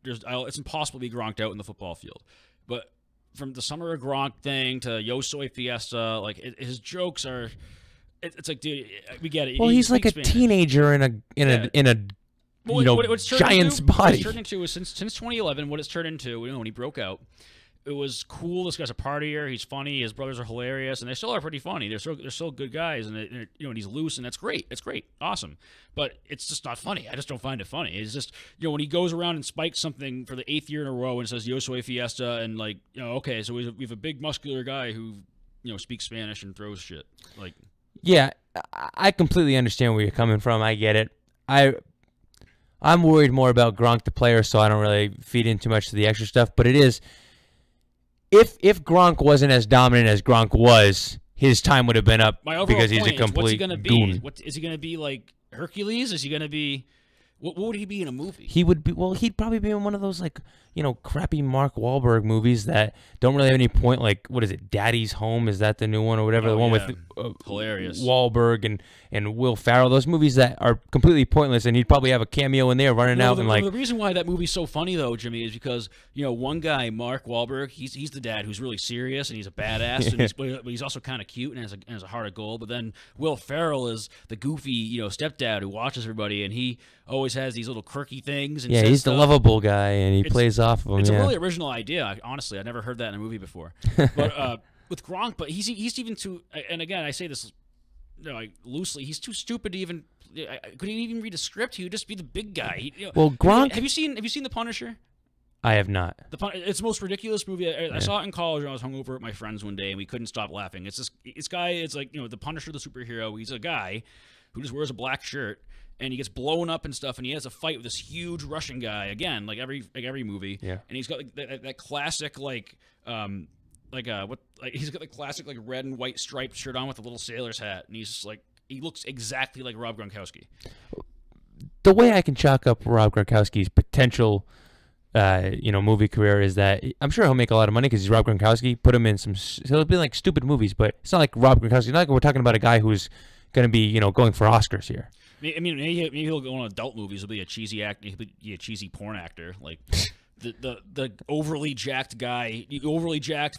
S1: It's impossible to be gronked out in the football field, but from the Summer of Gronk thing to Yo Soy Fiesta, like his jokes are. It's like, dude, we get it.
S2: Well, he's like a teenager in a giant's body.
S1: What it's turned into is since 2011, what it's turned into, when he broke out, it was cool. This guy's a partier. He's funny. His brothers are hilarious, and they still are pretty funny. They're still good guys, and and he's loose, and that's great. It's great, awesome. But it's just not funny. I just don't find it funny. It's just when he goes around and spikes something for the 8th year in a row and says Yo Soy Fiesta, and okay, so we have a big muscular guy who speaks Spanish and throws shit like.
S2: Yeah, I completely understand where you're coming from. I get it. I'm worried more about Gronk the player, so I don't really feed in too much to the extra stuff. But it is, if Gronk wasn't as dominant as Gronk was, his time would have been up because he's a complete goon.
S1: Is he going to be like Hercules? Is he going to be? What would he be in a movie?
S2: He would be. Well, he'd probably be in one of those crappy Mark Wahlberg movies that don't really have any point. Like, what is it? Daddy's Home? Is that the new one or whatever? The one with
S1: hilarious
S2: Wahlberg and Will Ferrell. Those movies that are completely pointless, and he'd probably have a cameo in there running out and like.
S1: The reason why that movie's so funny though, Jimmy, is because one guy, Mark Wahlberg, he's the dad who's really serious and he's a badass, and but he's also kind of cute and has a heart of gold. But then Will Ferrell is the goofy stepdad who watches everybody, and he always has these little quirky things. And
S2: he's the lovable guy, and he plays off of him.
S1: It's a really original idea. Honestly, I never heard that in a movie before. But with Gronk, but he's even too. And again, I say this loosely. He's too stupid to even. Could he even read a script? He would just be the big guy.
S2: Well, Gronk.
S1: Have you seen The Punisher?
S2: I have not.
S1: It's the most ridiculous movie. I saw it in college when I was hungover at my friends one day, and we couldn't stop laughing. It's this guy. It's like The Punisher, the superhero. He's a guy who just wears a black shirt, and he gets blown up and stuff, and he has a fight with this huge Russian guy again, like every movie.
S2: Yeah.
S1: And he's got like that classic he's got the classic like red and white striped shirt on with a little sailor's hat, and he's just like he looks exactly like Rob Gronkowski.
S2: The way I can chalk up Rob Gronkowski's potential, movie career is that I'm sure he'll make a lot of money because he's Rob Gronkowski. Put him in he'll be like stupid movies, but it's not like Rob Gronkowski. It's not like we're talking about a guy who's going to be, going for Oscars here.
S1: I mean, maybe he'll go on adult movies. He'll be a cheesy actor. He'll be a cheesy porn actor, like the overly jacked guy, the overly jacked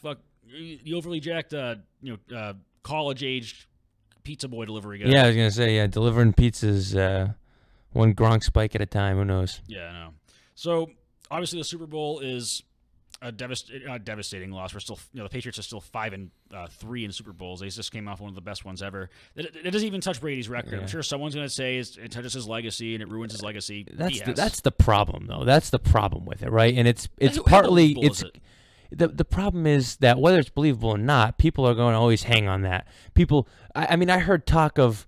S1: college aged pizza boy delivery guy.
S2: Yeah, I was gonna say, delivering pizzas, one Gronk spike at a time. Who knows?
S1: Yeah, I know. So obviously the Super Bowl is a devastating loss. We're still, the Patriots are still 5-3 in Super Bowls. They just came off one of the best ones ever. It doesn't even touch Brady's record. Yeah. I'm sure someone's going to say it touches his legacy and it ruins his legacy.
S2: That's the problem, though. That's the problem with it, right? And it's partly the problem is that whether it's believable or not, people are going to always hang on that. I heard talk of.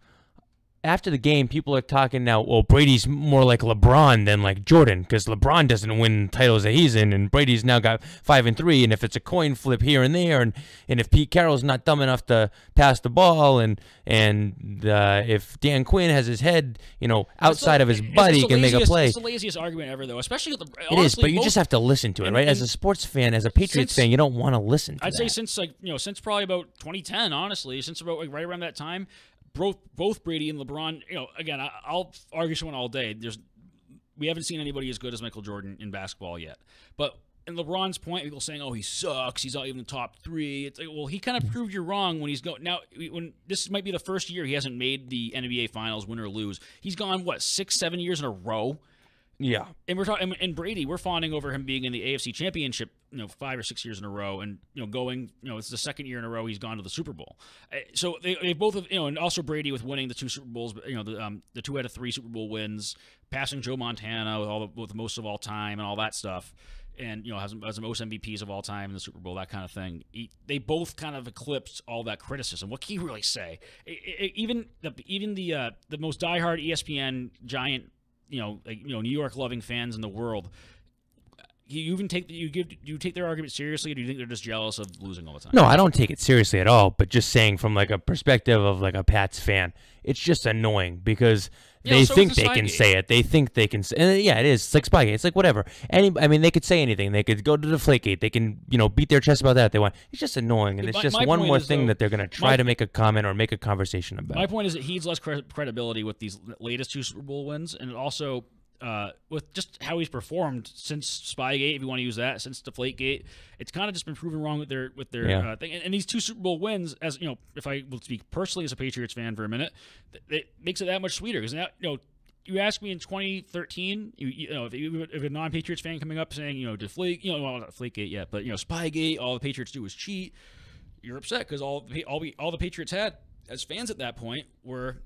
S2: After the game, people are talking now, well, Brady's more like LeBron than like Jordan because LeBron doesn't win titles that he's in, and Brady's now got 5-3, and if it's a coin flip here and there, and if Pete Carroll's not dumb enough to pass the ball, and if Dan Quinn has his head, outside of his butt, he can make a play.
S1: It's the laziest argument ever, though, especially with
S2: it is, but you just have to listen to it, right? As a sports fan, as a Patriots fan, you don't want to listen to
S1: I'd say since probably about 2010, honestly, since about right around that time, both Brady and LeBron, again, I'll argue someone all day. We haven't seen anybody as good as Michael Jordan in basketball yet. But in LeBron's point, people saying, "Oh, he sucks. He's not even the top 3." It's like, well, he kind of proved you wrong when he's going. Now, when this might be the first year he hasn't made the NBA Finals, win or lose. He's gone 6-7 years in a row.
S2: Yeah,
S1: and we're talking, and Brady, we're fawning over him being in the AFC Championship, 5 or 6 years in a row, and going, it's the second year in a row he's gone to the Super Bowl. So they both have, and also Brady with winning the 2 Super Bowls, the 2 out of 3 Super Bowl wins, passing Joe Montana with most of all time and all that stuff, and has the most MVPs of all time in the Super Bowl, that kind of thing. They both kind of eclipsed all that criticism. What can you really say? Even the most diehard ESPN giant. New York loving fans in the world. You take their argument seriously, or do you think they're just jealous of losing all the time?
S2: No, I don't take it seriously at all. But just saying from like a perspective of like a Pats fan, it's just annoying because they think they can say it. They think they can say, and yeah, it is. It's like Spygate. It's like whatever. They could say anything. They could go to Deflategate. They can beat their chest about that if they want. It's just annoying, and it's just one more thing that they're going to try to make a comment or make a conversation about.
S1: My point is it heeds less credibility with these latest 2 Super Bowl wins, and also with just how he's performed since Spygate, if you want to use that, since Deflategate, it's kind of just been proven wrong with their thing. And these 2 Super Bowl wins, as if I will speak personally as a Patriots fan for a minute, it makes it that much sweeter because now you ask me in 2013, if a non-Patriots fan coming up saying not Deflategate yet, but Spygate, all the Patriots do is cheat, you're upset because all the Patriots had as fans at that point were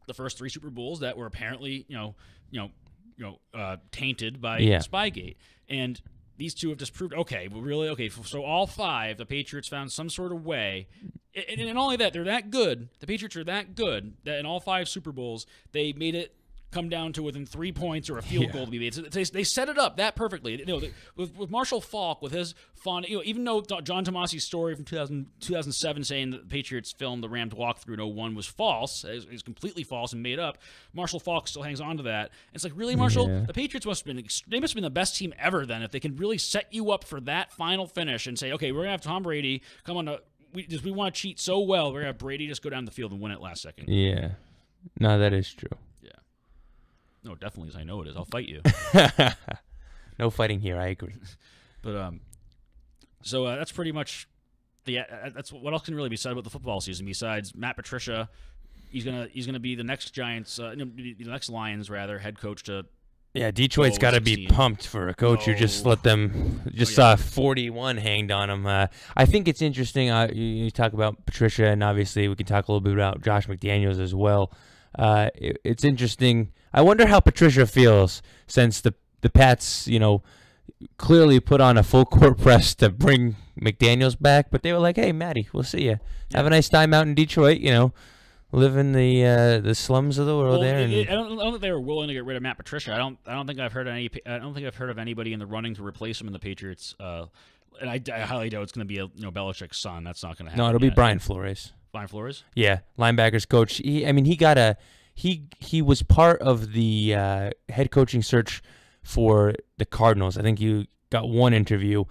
S1: the first 3 Super Bowls that were apparently tainted by Spygate, and these 2 have just proved so all 5 the Patriots found some sort of way, and not only that, they're that good. The Patriots are that good that in all 5 Super Bowls they made it come down to within 3 points or a field goal to be made. So they set it up that perfectly. With Marshall Faulk, with his fun, even though John Tomasi's story from 2007 saying that the Patriots filmed the Rams walkthrough in 2001 was false, it was completely false and made up, Marshall Faulk still hangs on to that. And it's like, really, Marshall? Yeah. The Patriots must have been the best team ever then if they can really set you up for that final finish and say, okay, we're going to have Tom Brady come on we want to cheat so well, we're going to have Brady just go down the field and win it last second.
S2: Yeah. No, that is true.
S1: No, definitely. I know it is. I'll fight you.
S2: No fighting here. I agree.
S1: But so that's pretty much that's what else can really be said about the football season besides Matt Patricia. He's gonna be the next Giants, the next Lions head coach to. Yeah,
S2: Detroit's got to be pumped for a coach who just let them saw 41 hanged on him. I think it's interesting. You talk about Patricia, and obviously we can talk a little bit about Josh McDaniels as well. It's interesting. I wonder how Patricia feels since the Pats, clearly put on a full court press to bring McDaniels back, but they were like, "Hey, Matty, we'll see you. Have a nice time out in Detroit. live in the slums of the world there.
S1: I don't think they were willing to get rid of Matt Patricia. I don't think I've heard of anybody in the running to replace him in the Patriots. And I highly doubt it's going to be Belichick's son. That's not going to happen.
S2: No, it'll be Brian Flores.
S1: Brian Flores?
S2: Yeah, linebackers coach. He was part of the head coaching search for the Cardinals. I think you got one interview.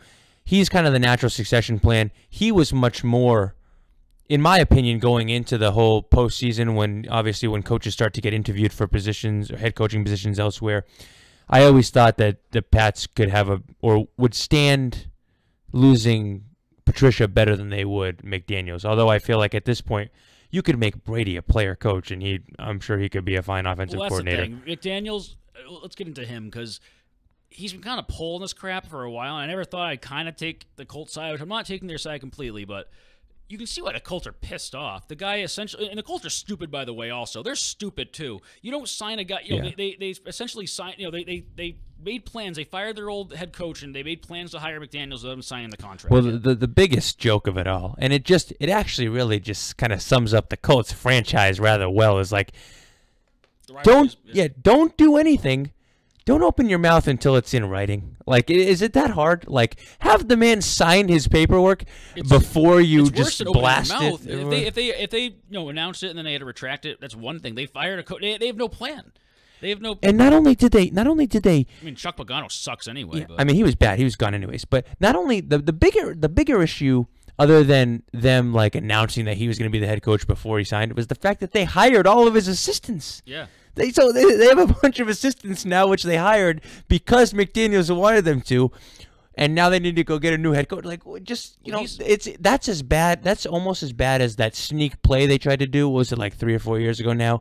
S2: He's kind of the natural succession plan. He was much more, in my opinion, going into the whole postseason when coaches start to get interviewed for positions or head coaching positions elsewhere. I always thought that the Pats could would stand losing Patricia better than they would McDaniels. Although I feel like at this point, you could make Brady a player coach, and I'm sure he could be a fine offensive coordinator.
S1: The thing. McDaniels, let's get into him because he's been kind of pulling this crap for a while. And I never thought I'd kind of take the Colts side, which I'm not taking their side completely, but you can see why the Colts are pissed off. The guy essentially, and the Colts are stupid, by the way, also. They're stupid, too. You don't sign a guy, they essentially signed, they made plans. They fired their old head coach, and they made plans to hire McDaniels without him signing the contract.
S2: Well, the biggest joke of it all, and it actually really just kind of sums up the Colts franchise rather well, is like, don't do anything. Don't open your mouth until it's in writing. Like, is it that hard? Like, have the man sign his paperwork before you just blast it.
S1: If they announced it and then they had to retract it, that's one thing. They fired a coach. They have no plan. They have no.
S2: And not only did they.
S1: I mean, Chuck Pagano sucks anyway.
S2: Yeah, I mean, he was bad. He was gone anyways. But not only the bigger issue, other than them like announcing that he was going to be the head coach before he signed, was the fact that they hired all of his assistants.
S1: Yeah.
S2: They have a bunch of assistants now, which they hired because McDaniels wanted them to, and now they need to go get a new head coach. Like, just that's as bad. That's almost as bad as that sneak play they tried to do. What was it, like 3 or 4 years ago now?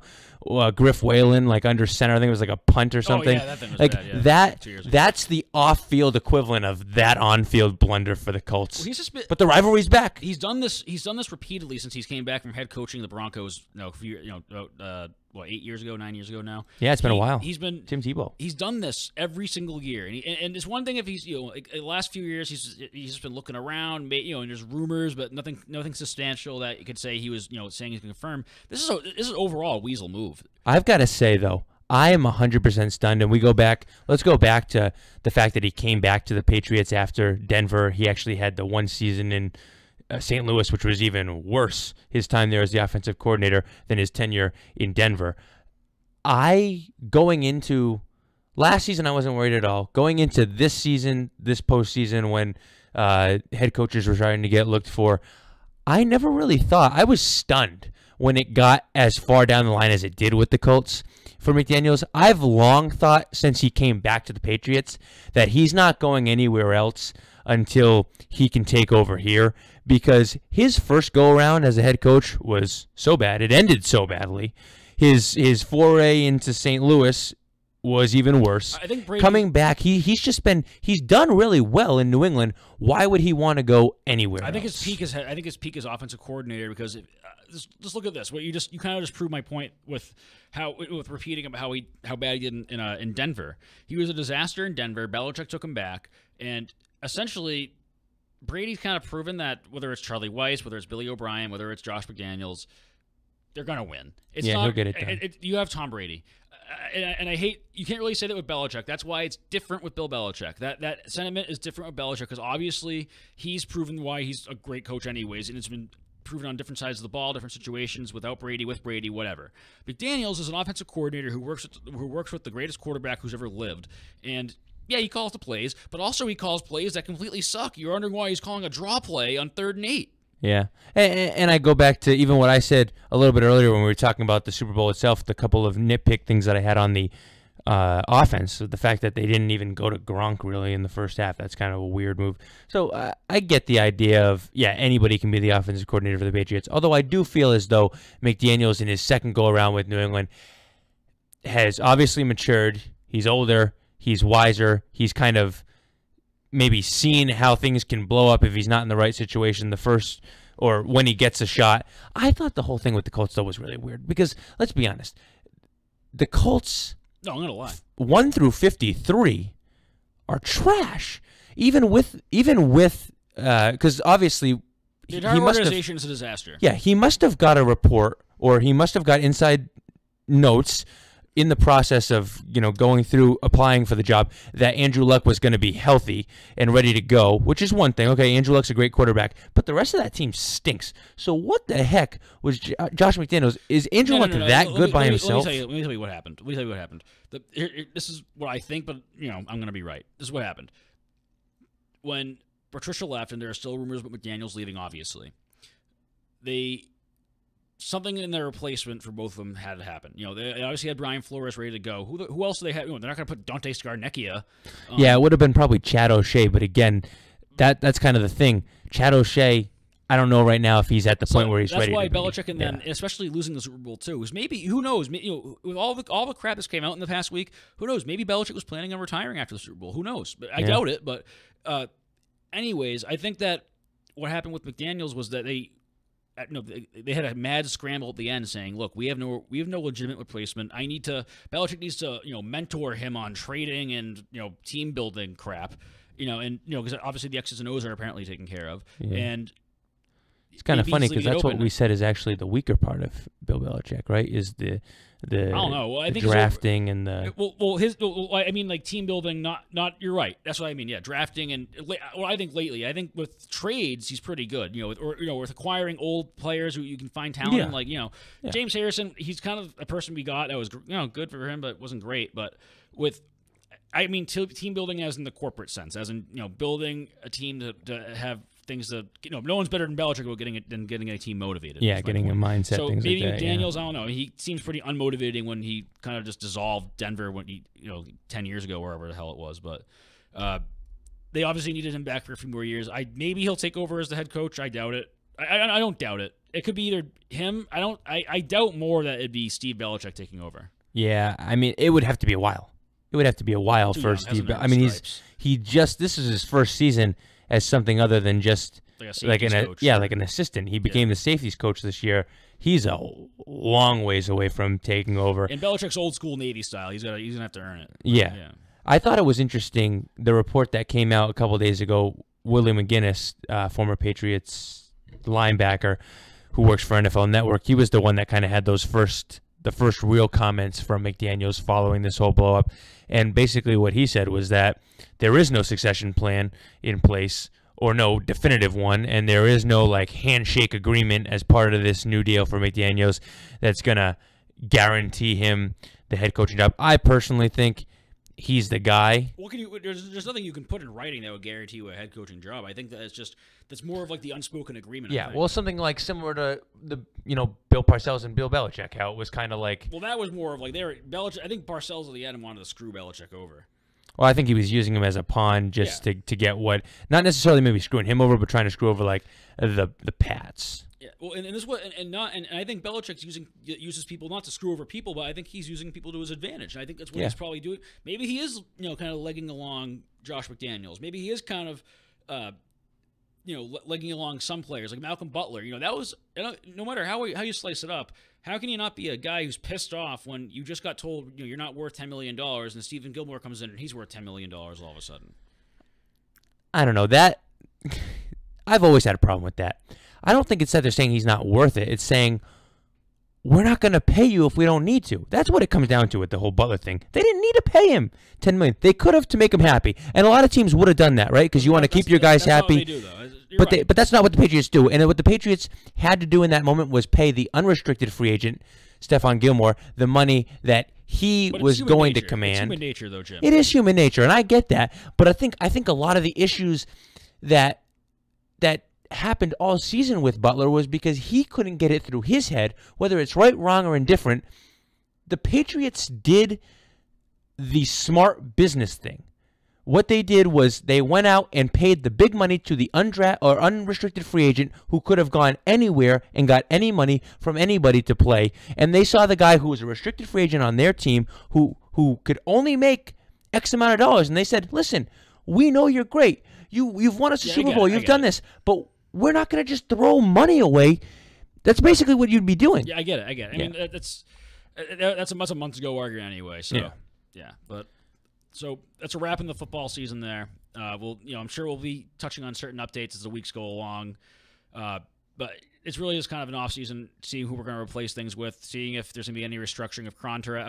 S2: Griff Whalen, like under center, I think it was like a punt or something.
S1: Oh, yeah, that thing was
S2: like
S1: bad, yeah.
S2: that's the off-field equivalent of that on-field blunder for the Colts.
S1: Well,
S2: but the rivalry's back.
S1: He's done this repeatedly since he's came back from head coaching the Broncos. 8 years ago, 9 years ago now.
S2: Yeah, it's been a while.
S1: He's been
S2: Tim Tebow.
S1: He's done this every single year, and it's one thing if he's the last few years he's just been looking around, and there's rumors, but nothing substantial that you could say he was saying he's confirmed. This is overall a weasel move.
S2: I've got to say though, I am 100% stunned, and let's go back to the fact that he came back to the Patriots after Denver. He actually had the one season in St. Louis, which was even worse, his time there as the offensive coordinator, than his tenure in Denver. Going into last season, I wasn't worried at all. Going into this season, this postseason, when head coaches were starting to get looked for, I never really thought. I was stunned when it got as far down the line as it did with the Colts for McDaniels. I've long thought since he came back to the Patriots that he's not going anywhere else until he can take over here, because his first go-around as a head coach was so bad. It ended so badly. His foray into St. Louis was even worse.
S1: I think Brady,
S2: coming back, he's done really well in New England. Why would he want to go anywhere
S1: I think
S2: else?
S1: his peak is offensive coordinator, because just look at this. You kind of just proved my point with repeating about how bad he did in Denver. He was a disaster in Denver. Belichick took him back, and essentially Brady's kind of proven that whether it's Charlie Weiss, whether it's Billy O'Brien, whether it's Josh McDaniels, they're going to win.
S2: He'll get it done.
S1: You have Tom Brady. And I hate, you can't really say that with Belichick. That's why it's different with Bill Belichick. That sentiment is different with Belichick, because obviously he's proven why he's a great coach anyways, and it's been proven on different sides of the ball, different situations, without Brady, with Brady, whatever. McDaniels is an offensive coordinator who works with the greatest quarterback who's ever lived, and yeah, he calls the plays, but also he calls plays that completely suck. You're wondering why he's calling a draw play on 3rd and 8.
S2: Yeah, and I go back to even what I said a little bit earlier when we were talking about the Super Bowl itself, the couple of nitpick things that I had on the offense, the fact that they didn't even go to Gronk really in the first half. That's kind of a weird move. So I get the idea of, anybody can be the offensive coordinator for the Patriots, although I do feel as though McDaniels in his second go-around with New England has obviously matured. He's older. He's wiser. He's kind of maybe seen how things can blow up if he's not in the right situation the first or when he gets a shot. I thought the whole thing with the Colts, though, was really weird because, let's be honest, the Colts,
S1: no, I'm going to lie,
S2: 1 through 53 are trash. Even with because obviously
S1: the entire organization is a disaster.
S2: Yeah, he must have got a report or he must have got inside notes in the process of, going through applying for the job, that Andrew Luck was going to be healthy and ready to go, which is one thing. Okay, Andrew Luck's a great quarterback, but the rest of that team stinks. So what the heck was Josh McDaniels? Is Andrew Luck that good by himself?
S1: Let me tell you what happened. This is what I think, but I'm going to be right. This is what happened. When Patricia left, and there are still rumors about McDaniels leaving, obviously, something in their replacement for both of them had to happen. They obviously had Brian Flores ready to go. Who else do they have? They're not going to put Dante Scarnecchia.
S2: Yeah, it would have been probably Chad O'Shea, but again, that's kind of the thing. Chad O'Shea, I don't know right now if he's at the point where he's ready.
S1: That's why Belichick and then, especially losing the Super Bowl too, is maybe, who knows? With all the crap that's came out in the past week, who knows? Maybe Belichick was planning on retiring after the Super Bowl. Who knows? But I doubt it. But anyways, I think that what happened with McDaniels was that they had a mad scramble at the end, saying, "Look, we have no legitimate replacement. Belichick needs to mentor him on trading and team building crap, because obviously the X's and O's are apparently taken care of."
S2: Yeah.
S1: And
S2: it's kind of funny because that's what we said is actually the weaker part of Bill Belichick, right? Is the I don't know. Well, I think drafting and the
S1: like team building. Not. You're right. That's what I mean. Yeah, drafting and I think lately, with trades he's pretty good. With acquiring old players who you can find talent in, James Harrison. He's kind of a person we got that was good for him, but wasn't great. But team building as in the corporate sense, as in building a team to have things that no one's better than Belichick about getting a team motivated.
S2: Yeah, getting a mindset.
S1: So
S2: things
S1: maybe
S2: like that,
S1: Daniels, I don't know. He seems pretty unmotivating when he kind of just dissolved Denver when he 10 years ago, wherever the hell it was. But they obviously needed him back for a few more years. Maybe he'll take over as the head coach. I doubt it. I don't doubt it. It could be either him. I doubt more that it'd be Steve Belichick taking over.
S2: Yeah, it would have to be a while. It would have to be a while for Steve. This is his first season as something other than just like an assistant. He became the safeties coach this year. He's a long ways away from taking over.
S1: In Belichick's old school Navy style, he's gonna have to earn it.
S2: Yeah. I thought it was interesting, the report that came out a couple of days ago. Willie McGinnis, former Patriots linebacker who works for NFL Network, he was the one that kind of had the first real comments from McDaniels following this whole blow up. And basically what he said was that there is no succession plan in place, or no definitive one, and there is no handshake agreement as part of this new deal for McDaniels that's going to guarantee him the head coaching job. I personally think he's the guy.
S1: Well, there's nothing you can put in writing that would guarantee you a head coaching job. I think that's more of the unspoken agreement.
S2: Yeah, well, something similar to the Bill Parcells and Bill Belichick, how it was kind of like.
S1: Well, that was more of Belichick. I think Parcells at the end wanted to screw Belichick over.
S2: Well, I think he was using him as a pawn just to get what, not necessarily maybe screwing him over, but trying to screw over the Pats.
S1: Yeah, well, and this was and I think Belichick uses people not to screw over people, but I think he's using people to his advantage. And I think that's what he's probably doing. Maybe he is kind of legging along Josh McDaniels. Maybe he is kind of legging along some players like Malcolm Butler. That was no matter how you slice it up. How can you not be a guy who's pissed off when you just got told you're not worth $10 million, and Stephen Gilmore comes in and he's worth $10 million all of a sudden?
S2: I don't know that. I've always had a problem with that. I don't think it's that they're saying he's not worth it. It's saying we're not going to pay you if we don't need to. That's what it comes down to with the whole Butler thing. They didn't need to pay him $10 million. They could have to make him happy, and a lot of teams would have done that, right? Because you want to keep your guys happy.
S1: That's not what they do, though.
S2: But that's not what the Patriots do. And what the Patriots had to do in that moment was pay the unrestricted free agent, Stephon Gilmore, the money that he was going to command.
S1: It's human nature, though, Jim.
S2: It is human nature, and I get that. But I think a lot of the issues that happened all season with Butler was because he couldn't get it through his head, whether it's right, wrong, or indifferent. The Patriots did the smart business thing. What they did was they went out and paid the big money to the unrestricted free agent who could have gone anywhere and got any money from anybody to play. And they saw the guy who was a restricted free agent on their team who could only make X amount of dollars. And they said, listen, we know you're great. You've won us a Super Bowl. You've done this. But we're not going to just throw money away. That's basically what you'd be doing.
S1: Yeah, I get it. I mean, that's a months ago argument anyway. So, yeah. But so that's a wrap in the football season there. I'm sure we'll be touching on certain updates as the weeks go along. But it's really just kind of an offseason, seeing who we're going to replace things with, seeing if there's going to be any restructuring of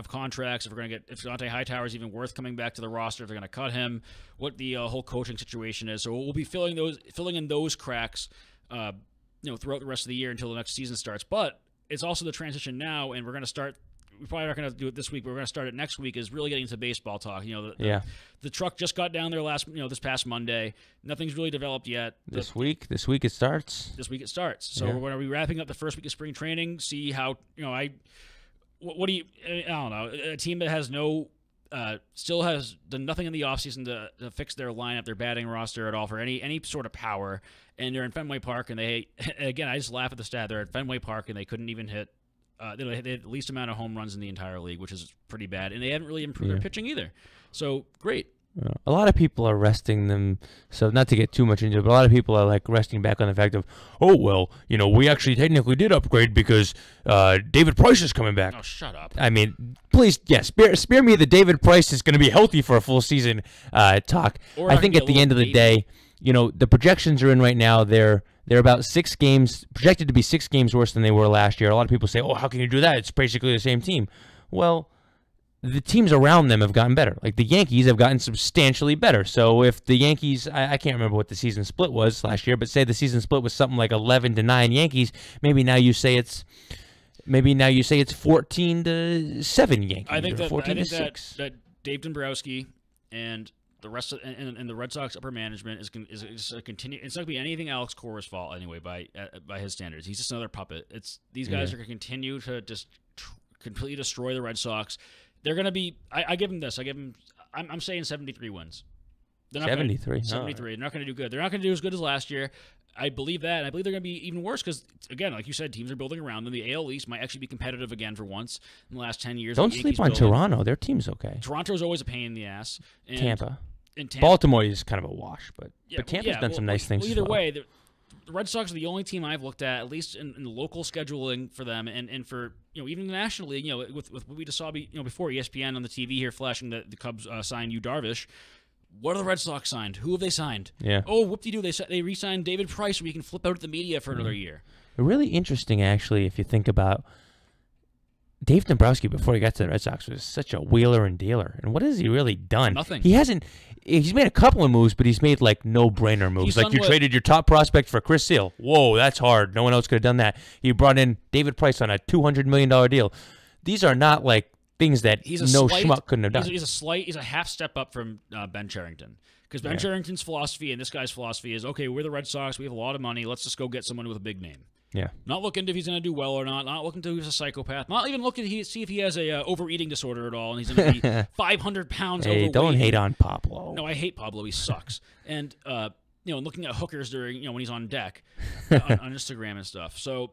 S1: contracts, if we're going to get if Dante Hightower is even worth coming back to the roster, if they're going to cut him, what the whole coaching situation is. So we'll be filling in those cracks, throughout the rest of the year until the next season starts. But it's also the transition now, and we're going to start. We're probably not going to do it this week, but we're going to start it next week. Is really getting into baseball talk. The truck just got down there this past Monday. Nothing's really developed yet.
S2: This week it starts.
S1: This week it starts. So we're going to be wrapping up the first week of spring training. See how what do you? I don't know. A team that has still has done nothing in the offseason to fix their lineup, their batting roster at all for any sort of power, and they're in Fenway Park, and I just laugh at the stat. They're at Fenway Park, and they couldn't even hit. They had the least amount of home runs in the entire league, which is pretty bad. And they haven't really improved their pitching either. So, great.
S2: A lot of people are resting them. So, not to get too much into it, but a lot of people are like resting back on the fact of, we actually technically did upgrade because David Price is coming back.
S1: Oh, shut up.
S2: I mean, please, spare me the David Price is going to be healthy for a full season talk. I think at the end of the day, the projections are in right now. They're about 6 games, projected to be 6 games worse than they were last year. A lot of people say, oh, how can you do that? It's basically the same team. Well, the teams around them have gotten better. Like the Yankees have gotten substantially better. So if the Yankees, I can't remember what the season split was last year, but say the season split was something like 11-9 Yankees, maybe now you say it's 14-7 Yankees.
S1: I think
S2: or
S1: 14-6. That Dave Dombrowski and the rest of and the Red Sox upper management is continue. It's not going to be anything Alex Cora's fault anyway by his standards. He's just another puppet. These guys are going to continue to just completely destroy the Red Sox. They're going to be. I give them this. I'm saying 73 wins.
S2: 73.
S1: 73. They're not going to do good. They're not going to do as good as last year. I believe that. And I believe they're going to be even worse because, again, like you said, teams are building around them. The AL East might actually be competitive again for once in the last 10 years.
S2: Don't sleep on Toronto. Their team's okay.
S1: Toronto's always a pain in the ass. And
S2: Tampa. Baltimore is kind of a wash, but Tampa's done some nice things.
S1: Either way, the Red Sox are the only team I've looked at least in the local scheduling for them, and for even nationally, with what we just saw before ESPN on the TV here flashing the Cubs signed Yu Darvish. What are the Red Sox signed? Who have they signed?
S2: Yeah.
S1: Oh, whoop-de-doo, they re-signed David Price so we can flip out at the media for another year.
S2: Really interesting, actually, if you think about Dave Dombrowski before he got to the Red Sox was such a wheeler and dealer. And what has he really done?
S1: Nothing.
S2: He's made a couple of moves, but he's made like no-brainer moves. Like you traded your top prospect for Chris Sale. Whoa, that's hard. No one else could have done that. You brought in David Price on a $200 million deal. These are not like things that schmuck couldn't have done.
S1: He's a half step up from Ben Cherington. Because Ben Cherington's philosophy and this guy's philosophy is, okay, we're the Red Sox. We have a lot of money. Let's just go get someone with a big name.
S2: Yeah.
S1: Not looking if he's going to do well or not. Not looking to if he's a psychopath. Not even looking to see if he has a overeating disorder at all and he's going to be 500 pounds overweight.
S2: Hey, don't hate on Pablo.
S1: No, I hate Pablo. He sucks. And, looking at hookers during, when he's on deck on Instagram and stuff. So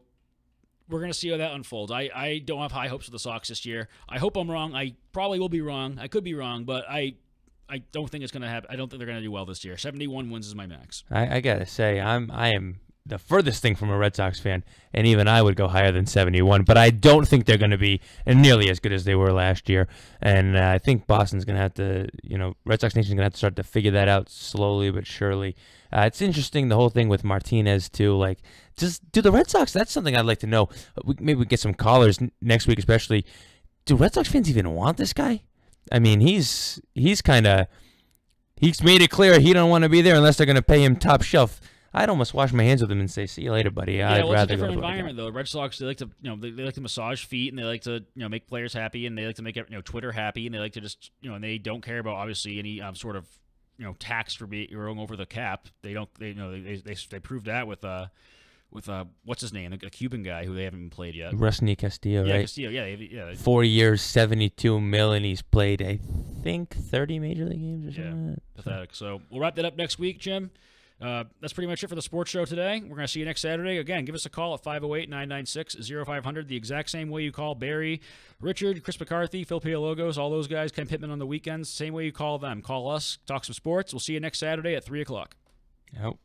S1: we're going to see how that unfolds. I don't have high hopes for the Sox this year. I hope I'm wrong. I probably will be wrong. I could be wrong, but I don't think it's going to happen. I don't think they're going to do well this year. 71 wins is my max.
S2: I got to say, I am the furthest thing from a Red Sox fan, and even I would go higher than 71, but I don't think they're going to be nearly as good as they were last year, and I think Boston's going to have to, Red Sox Nation's going to have to start to figure that out slowly but surely. It's interesting, the whole thing with Martinez, too, like, just do the Red Sox, that's something I'd like to know. Maybe we get some callers next week especially. Do Red Sox fans even want this guy? I mean, he's made it clear he don't want to be there unless they're going to pay him top shelf. I'd almost wash my hands with him and say, "See you later, buddy."
S1: Yeah,
S2: I'd
S1: it's
S2: rather
S1: a different
S2: go
S1: environment though. Red Sox, they like to, they like to massage feet and they like to, make players happy and they like to make Twitter happy and they like to just, and they don't care about obviously any sort of, tax for going over the cap. They don't, they proved that with what's his name, a Cuban guy who they haven't played yet.
S2: Rusney Castillo,
S1: yeah,
S2: right?
S1: Castillo, yeah.
S2: 4 years, $72 million. He's played, I think, 30 major league games or something like that.
S1: Pathetic. So we'll wrap that up next week, Jim. That's pretty much it for the sports show today. We're going to see you next Saturday. Again, give us a call at 508-996-0500, the exact same way you call Barry, Richard, Chris McCarthy, Phil Pialogos, all those guys, Ken Pittman on the weekends. Same way you call them. Call us, talk some sports. We'll see you next Saturday at 3 o'clock.
S2: Yep.